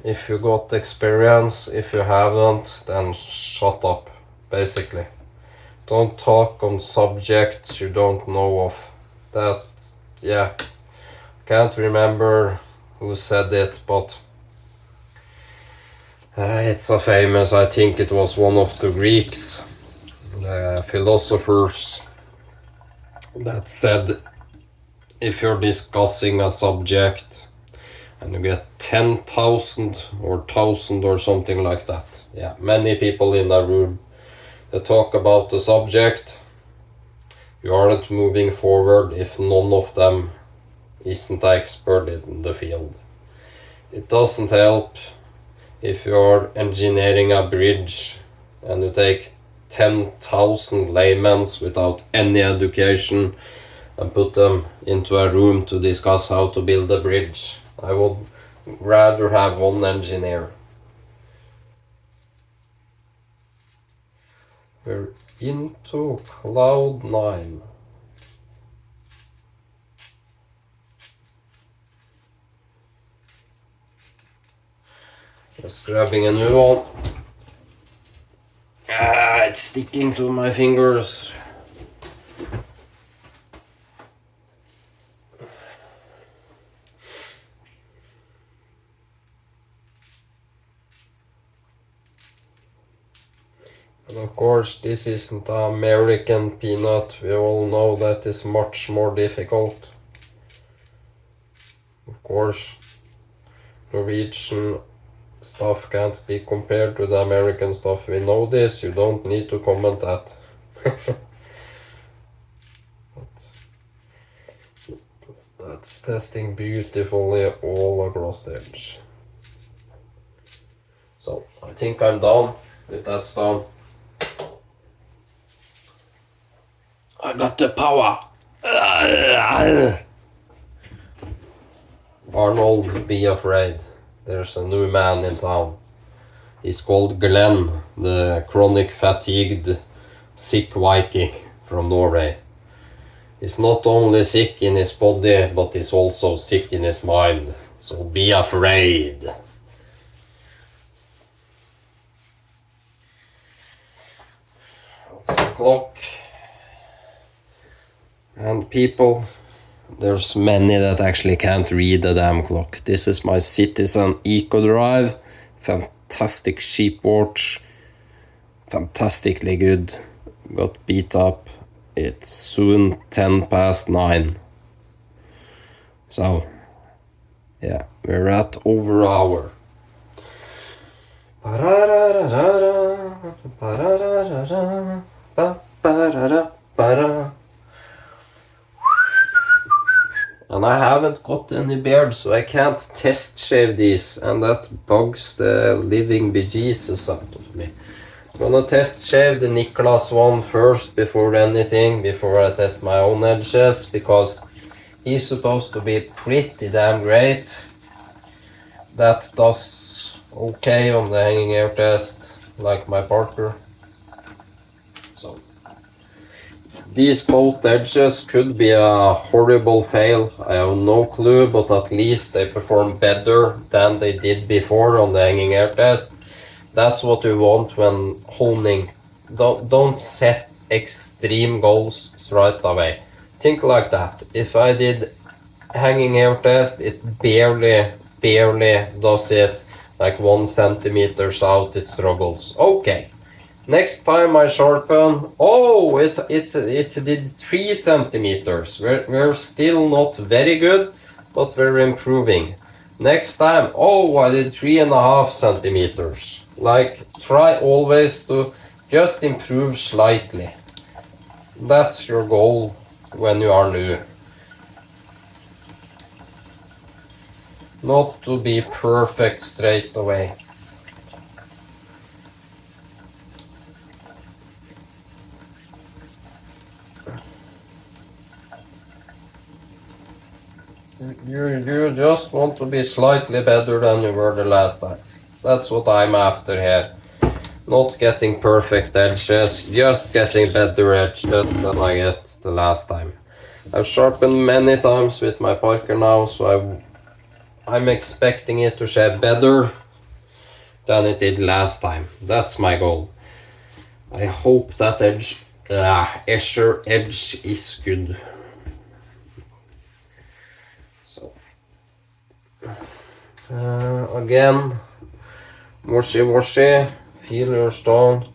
if you got experience. If you haven't, then shut up, basically. Don't talk on subjects you don't know of. That, yeah, can't remember who said it, but it's a famous, I think it was one of the Greeks, philosophers, that said, if you're discussing a subject and you get 10,000 or 1,000 or something like that, yeah, many people in a room that talk about the subject, you aren't moving forward if none of them isn't an expert in the field. It doesn't help if you're engineering a bridge and you take 10,000 laymen without any education and put them into a room to discuss how to build a bridge. I would rather have one engineer. We're into cloud 9. Just grabbing a new one. It's sticking to my fingers. And of course, this isn't an American peanut. We all know that is much more difficult. Of course, Norwegian stuff can't be compared to the American stuff. We know this, you don't need to comment that. But that's testing beautifully all across the edge. So I think I'm done with that stuff. I got the power. Arnold, be afraid. There's a new man in town. He's called Glenn, the chronic fatigued, sick Viking from Norway. He's not only sick in his body, but he's also sick in his mind. So be afraid. What's the clock? And people, there's many that actually can't read the damn clock. This is my Citizen Eco Drive. Fantastic sheep watch. Fantastically good. Got beat up It's soon 9:10. So, yeah, we're at over an hour. And I haven't got any beard, so I can't test shave these, and that bugs the living bejesus out of me. I'm gonna test shave the Niklas one first before anything, before I test my own edges, because he's supposed to be pretty damn great. That does okay on the hanging air test, like my Parker. So these both edges could be a horrible fail. I have no clue, but at least they perform better than they did before on the hanging air test. That's what you want when honing. Don't set extreme goals straight away. Think like that. If I did hanging air test, it barely does it, like 1 centimeter out it struggles. Okay, next time I sharpen, oh, it did 3 centimeters. We're still not very good, but we're improving. Next time, oh, I did 3.5 centimeters. Like, try always to just improve slightly. That's your goal when you are new. Not to be perfect straight away. You just want to be slightly better than you were the last time. That's what I'm after here. Not getting perfect edges, just getting better edges than I get the last time. I've sharpened many times with my Parker now, so I'm expecting it to shave better than it did last time. That's my goal. I hope that edge is good. So again, washy, feel your stone.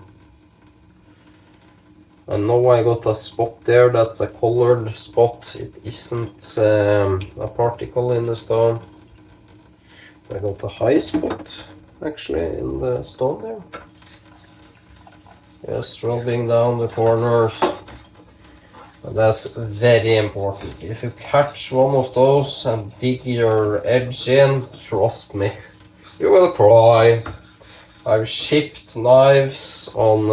I know I got a spot there, that's a colored spot. It isn't a particle in the stone. I got a high spot actually in the stone there. Just rubbing down the corners. And that's very important. If you catch one of those and dig your edge in, trust me, you will cry. I've shipped knives on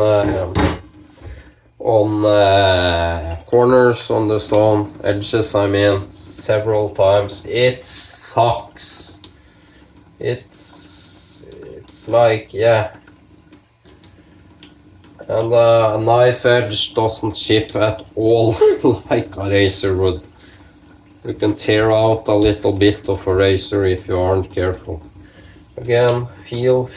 corners on the stone edges, I mean, several times. It sucks. It's like, yeah. And a knife edge doesn't chip at all like a razor would. You can tear out a little bit of a razor if you aren't careful. Again, feel.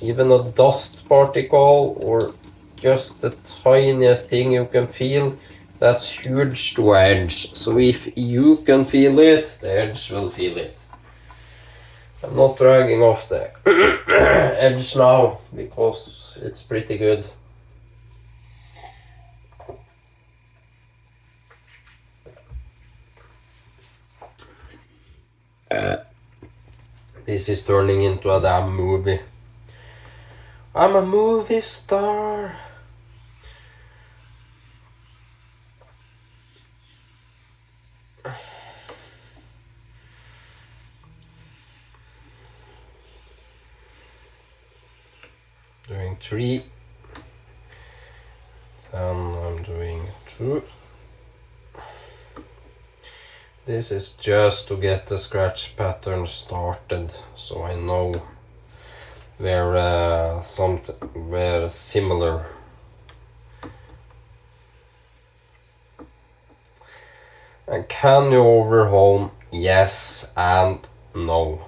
Even a dust particle or just the tiniest thing you can feel, that's huge to edge. So if you can feel it, the edge will feel it. I'm not dragging off the edge now because it's pretty good. This is turning into a damn movie. I'm a movie star. Doing 3, and I'm doing 2. This is just to get the scratch pattern started, so I know where where similar. And can you overhone? Yes and no.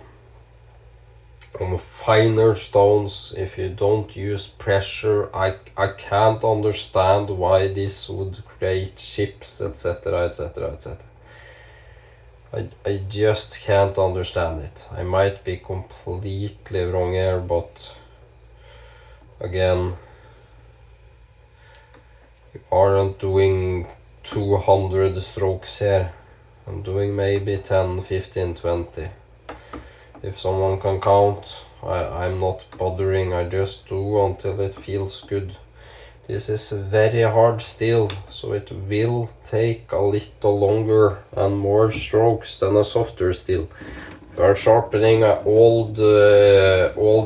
On finer stones, if you don't use pressure, I can't understand why this would create chips, etc, etc, etc. I just can't understand it. I might be completely wrong here, but again, you aren't doing 200 strokes here. I'm doing maybe 10, 15, 20. If someone can count, I'm not bothering, I just do until it feels good. This is very hard steel, so it will take a little longer and more strokes than a softer steel. We are sharpening an old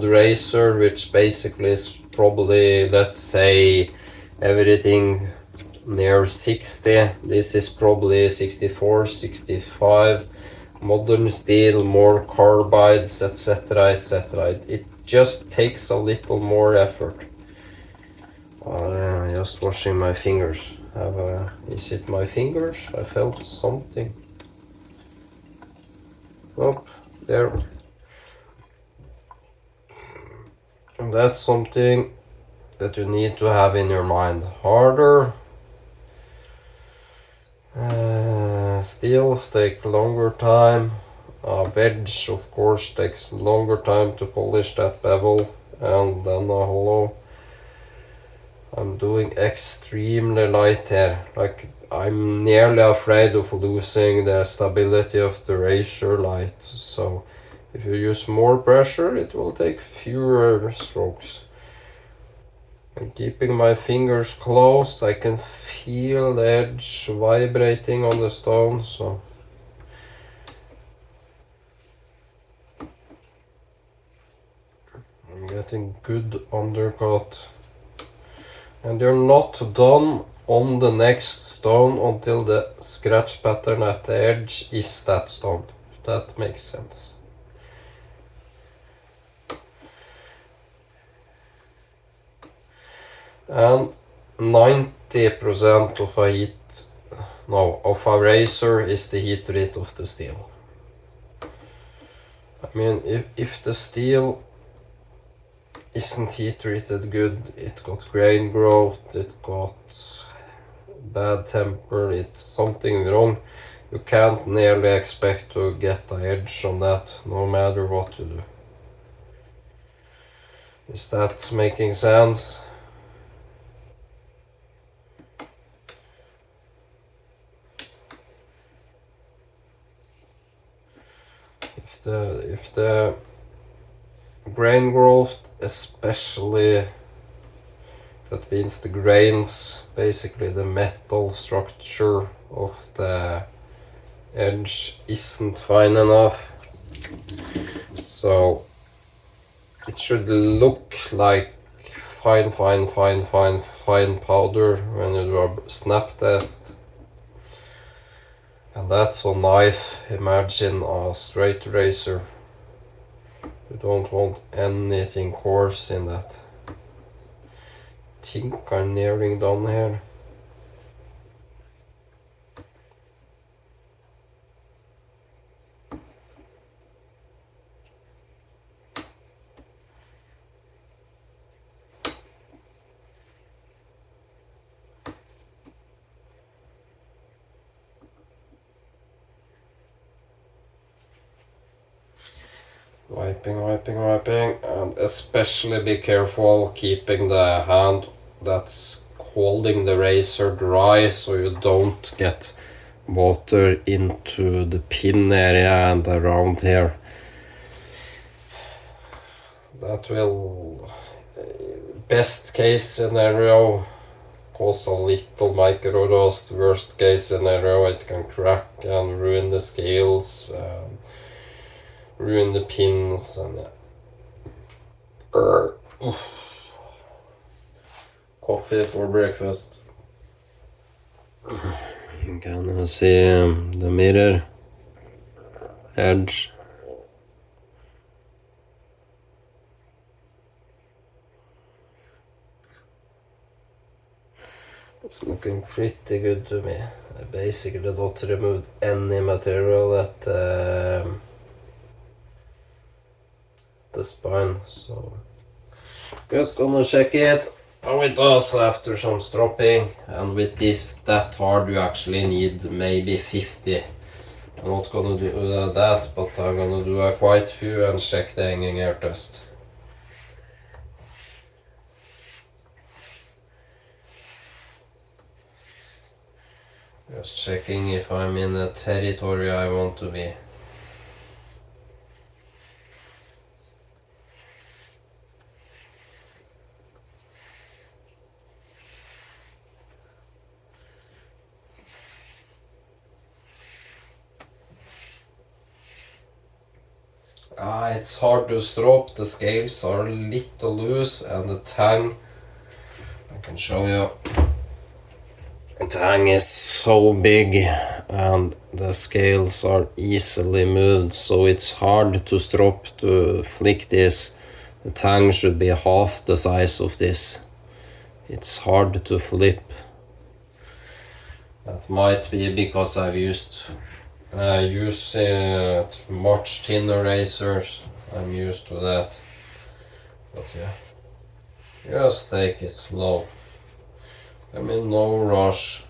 razor, which basically is probably, let's say, everything near 60. This is probably 64, 65. Modern steel, more carbides, etc., etc. It just takes a little more effort. Just washing my fingers. Is it my fingers? I felt something. Nope, there. And that's something that you need to have in your mind. Harder steels take longer time. A wedge, of course, takes longer time to polish that bevel, and then a hollow. I'm doing extremely light here. Like, I'm nearly afraid of losing the stability of the razor light. So if you use more pressure, it will take fewer strokes. And keeping my fingers close, I can feel the edge vibrating on the stone. So I'm getting good undercut. And you're not done on the next stone until the scratch pattern at the edge is that stone. That makes sense. And 90% of a razor is the heat rate of the steel. I mean, if the steel isn't heat treated good, it got grain growth, it got bad temper, it's something wrong. You can't nearly expect to get the edge on that, no matter what you do. Is that making sense? If the grain growth, especially, that means the grains, basically the metal structure of the edge isn't fine enough. So it should look like fine powder when you do a snap test. And that's on knife. Imagine a straight razor. You don't want anything coarse in that. I think I'm nearing done here. Wiping, and especially be careful keeping the hand that's holding the razor dry, so you don't get water into the pin area and around here. That will, best case scenario, cause a little micro rust. Worst case scenario, it can crack and ruin the scales, ruin the pins, and coffee for breakfast. You can see the mirror edge. It's looking pretty good to me. I basically not removed any material at the spine, so just gonna check it how it does after some stropping. And with this that hard, you actually need maybe 50. I'm not gonna do that, but I'm gonna do a quite few and check the hanging air test. Just checking if I'm in the territory I want to be. It's hard to strop, the scales are a little loose and the tang, I can show you, the tang is so big and the scales are easily moved, so it's hard to strop to flick this. The tang should be half the size of this. It's hard to flip. That might be because I've used much thinner razors. I'm used to that. But yeah, just take it slow. I mean, no rush.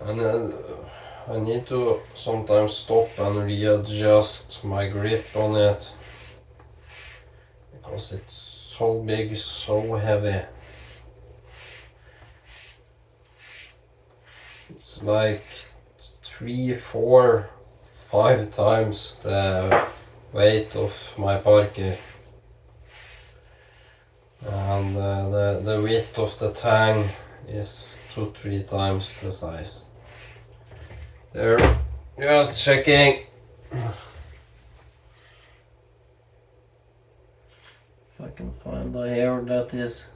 And I need to sometimes stop and readjust my grip on it because it's so big, so heavy. It's like 3, 4, 5 times the weight of my parker. And the width of the tang is 2-3 times the size. There, just checking. If I can find the hair that is.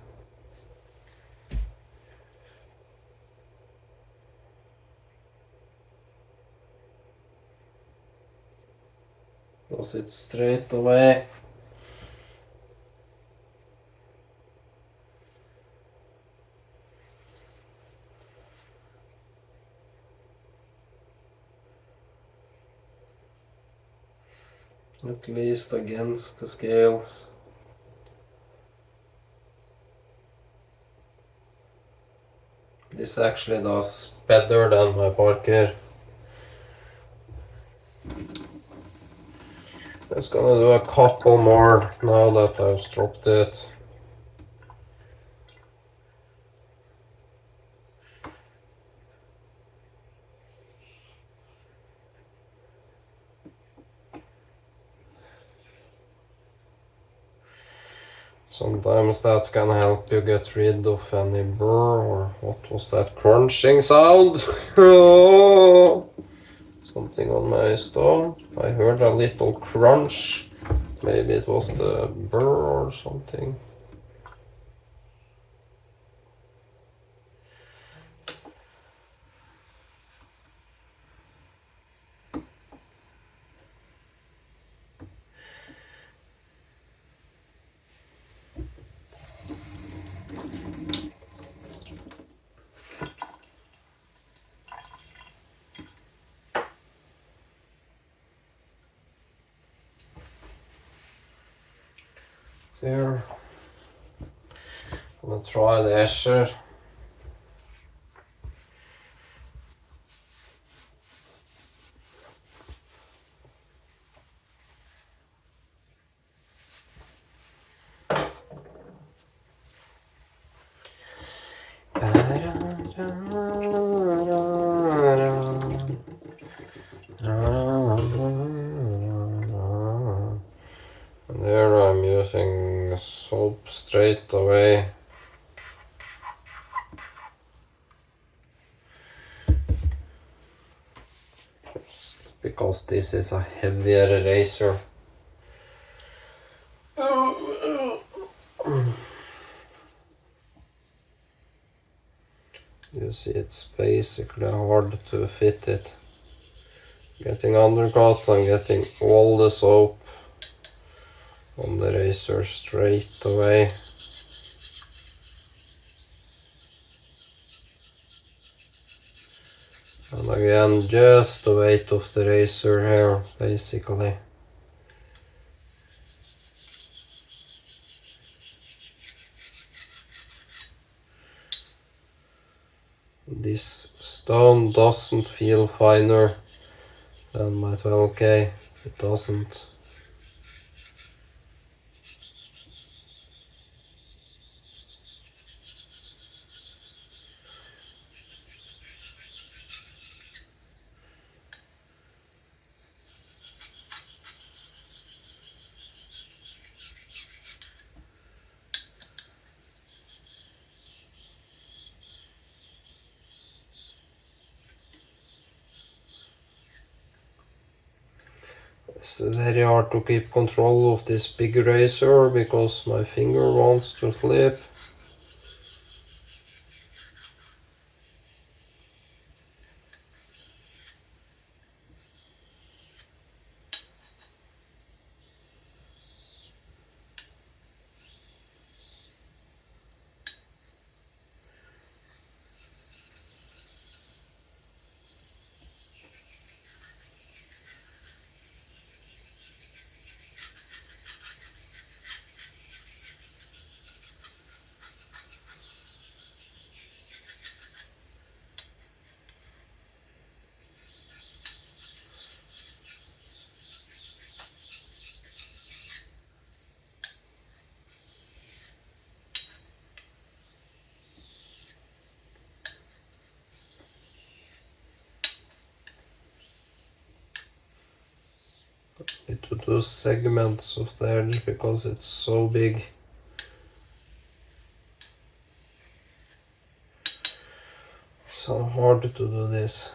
Does it straight away? At least against the scales. This actually does better than my parker. Just gonna do a couple more now that I've stropped it. Sometimes that can help you get rid of any burr, or what was that crunching sound? Something on my stone. I heard a little crunch. Maybe it was the burr or something. There. I'm gonna try the Escher. And there I'm using soap straight away. Just because this is a heavier razor. You see, it's basically hard to fit it. Getting undercut and getting all the soap on the razor straight away. And again, just the weight of the razor here, basically. This stone doesn't feel finer than my 12K. It doesn't. It's very hard to keep control of this big razor because my finger wants to slip. Into those segments of the edge because it's so big. So hard to do this.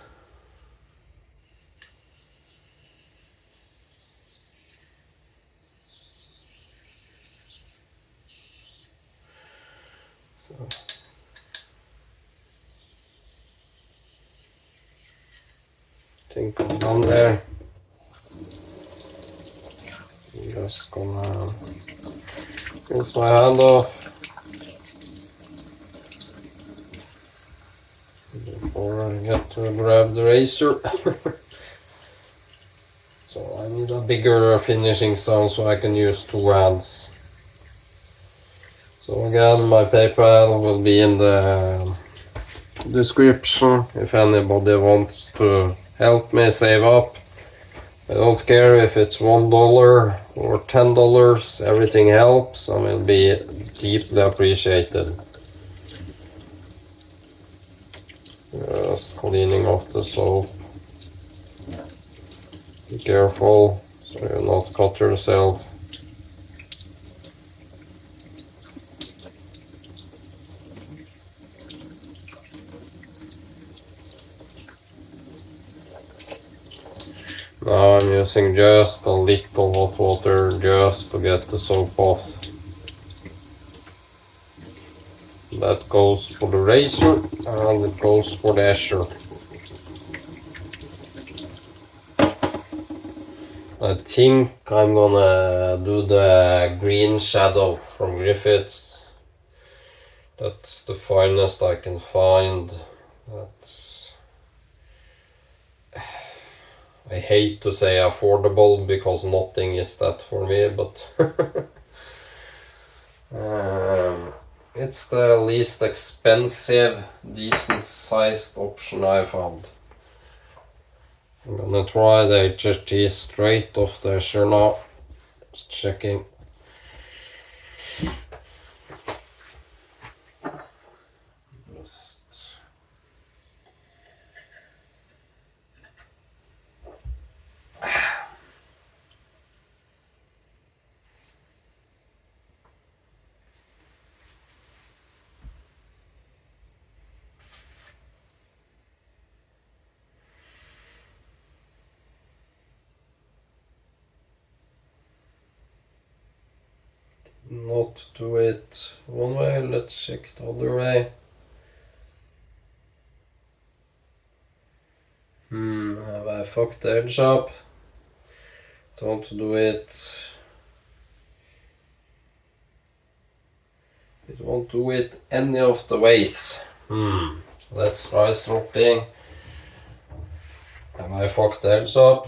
I think I'm done there. I'm just gonna rinse my hand off before I get to grab the razor. So I need a bigger finishing stone so I can use two hands. So again, my PayPal will be in the description if anybody wants to help me save up. I don't care if it's $1 or $10, everything helps and will be deeply appreciated. Just cleaning off the soap. Be careful so you not cut yourself. Now I'm using just a little hot water just to get the soap off. That goes for the razor and it goes for the Escher. I think I'm gonna do the green shadow from Griffiths. That's the finest I can find. I hate to say affordable because nothing is that for me, but it's the least expensive, decent sized option I found. I'm gonna try the HHT straight off the Escher now. Just checking. Not do it one way, let's check the other way. Have I fucked the edge up? Don't do it. It won't do it any of the ways. Let's try stropping. And I fucked the edge up.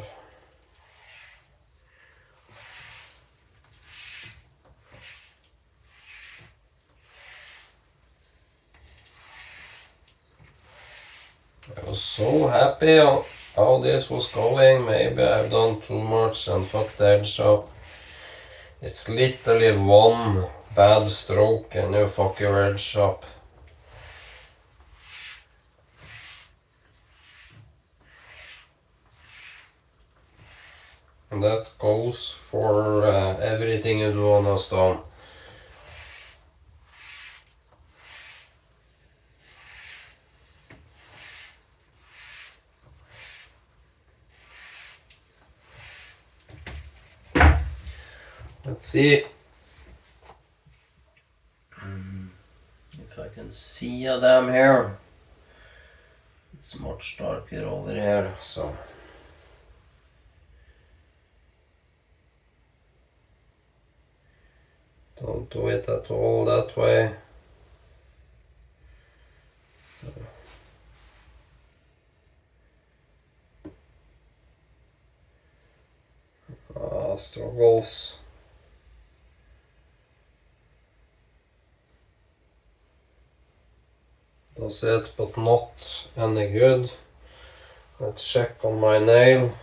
I was so happy how this was going. Maybe I've done too much and fucked the edge up. It's literally one bad stroke and you fuck your edge up. And that goes for everything you do on a stone. Let's see if I can see a damn hair. It's much darker over here, so. Don't do it at all that way. Struggles. Does it, but not any good. Let's check on my nail.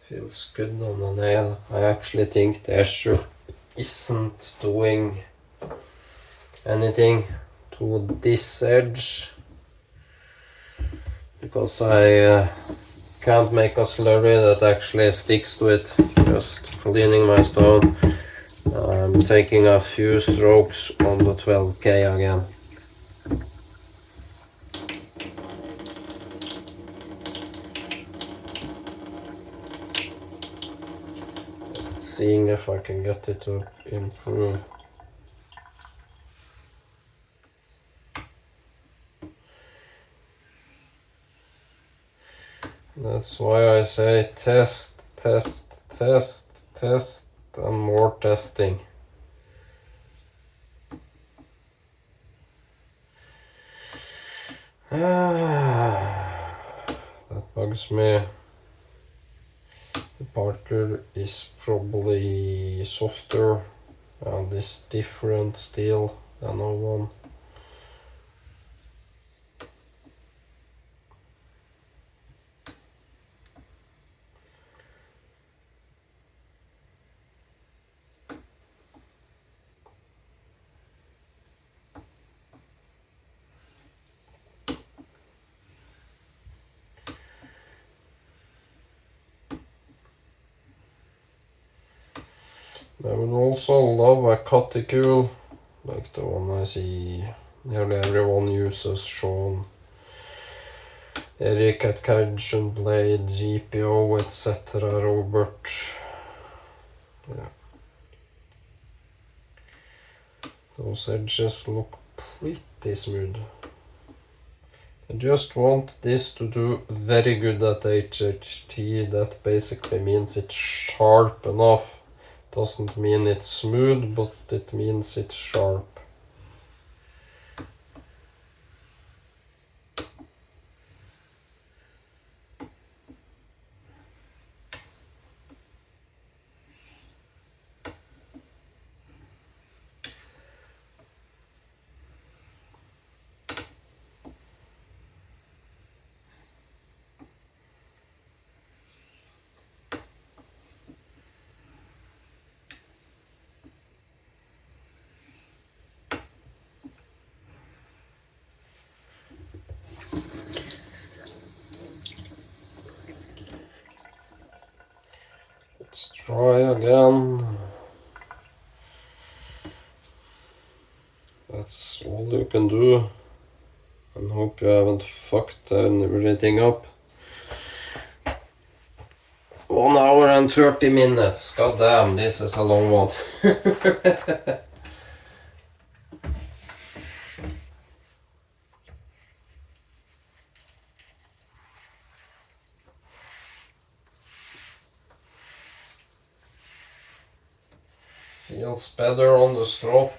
Feels good on the nail. I actually think the issue isn't doing anything to this edge because I can't make a slurry that actually sticks to it. Just cleaning my stone. I'm taking a few strokes on the 12K again. Just seeing if I can get it to improve. That's why I say test, test, test, test, and more testing. That bugs me. The Parker is probably softer and is different steel than the one. I would also love a cuticule, like the one I see nearly everyone uses, Sean, Eric at Cajun Blade, GPO, etc., Robert. Yeah. Those edges look pretty smooth. I just want this to do very good at HHT. That basically means it's sharp enough. Doesn't mean it's smooth, but it means it's sharp. Let's try again. That's all you can do. And hope you haven't fucked everything up. 1 hour and 30 minutes. God damn, this is a long one. Feels better on the strop.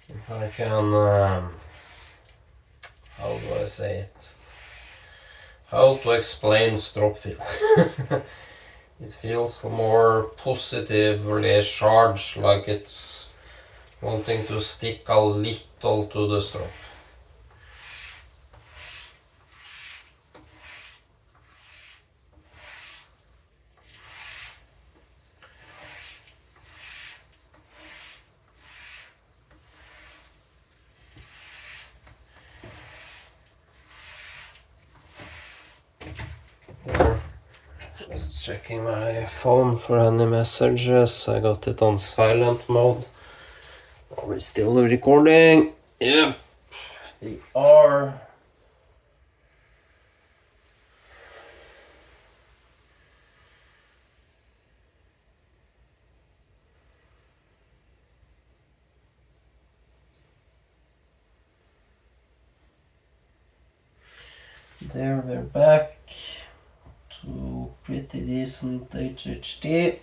If I can, how do I say it? How to explain strop feel? It feels more positively charged, like it's wanting to stick a little to the strop. Just checking my phone for any messages. I got it on silent mode. Are we still recording? Yep, we are. There, we're back to pretty decent HHD.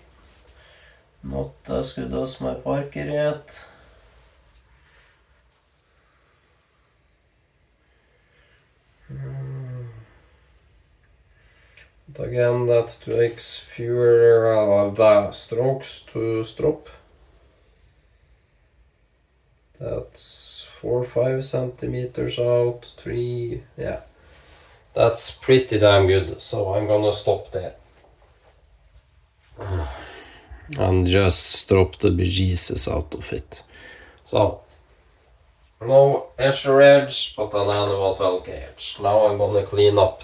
Not as good as my Parker yet. But again, that takes fewer strokes to strop. That's 4 or 5 centimeters out, 3, yeah. That's pretty damn good, so I'm gonna stop there. And just strop the bejesus out of it. So, no Escher edge, but an animal 12K edge. Now I'm gonna clean up.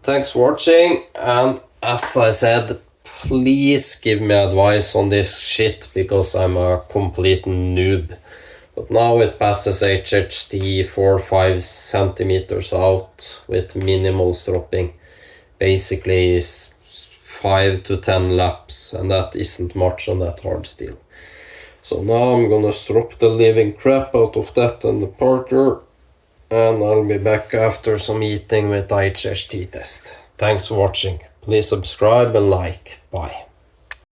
Thanks for watching, and as I said, please give me advice on this shit, because I'm a complete noob. But now it passes HHD 4 or 5 centimeters out with minimal stropping. Basically is 5 to 10 laps, and that isn't much on that hard steel. So now I'm gonna strop the living crap out of that and the Parker, and I'll be back after some eating with HHD test. Thanks for watching. Please subscribe and like. Bye.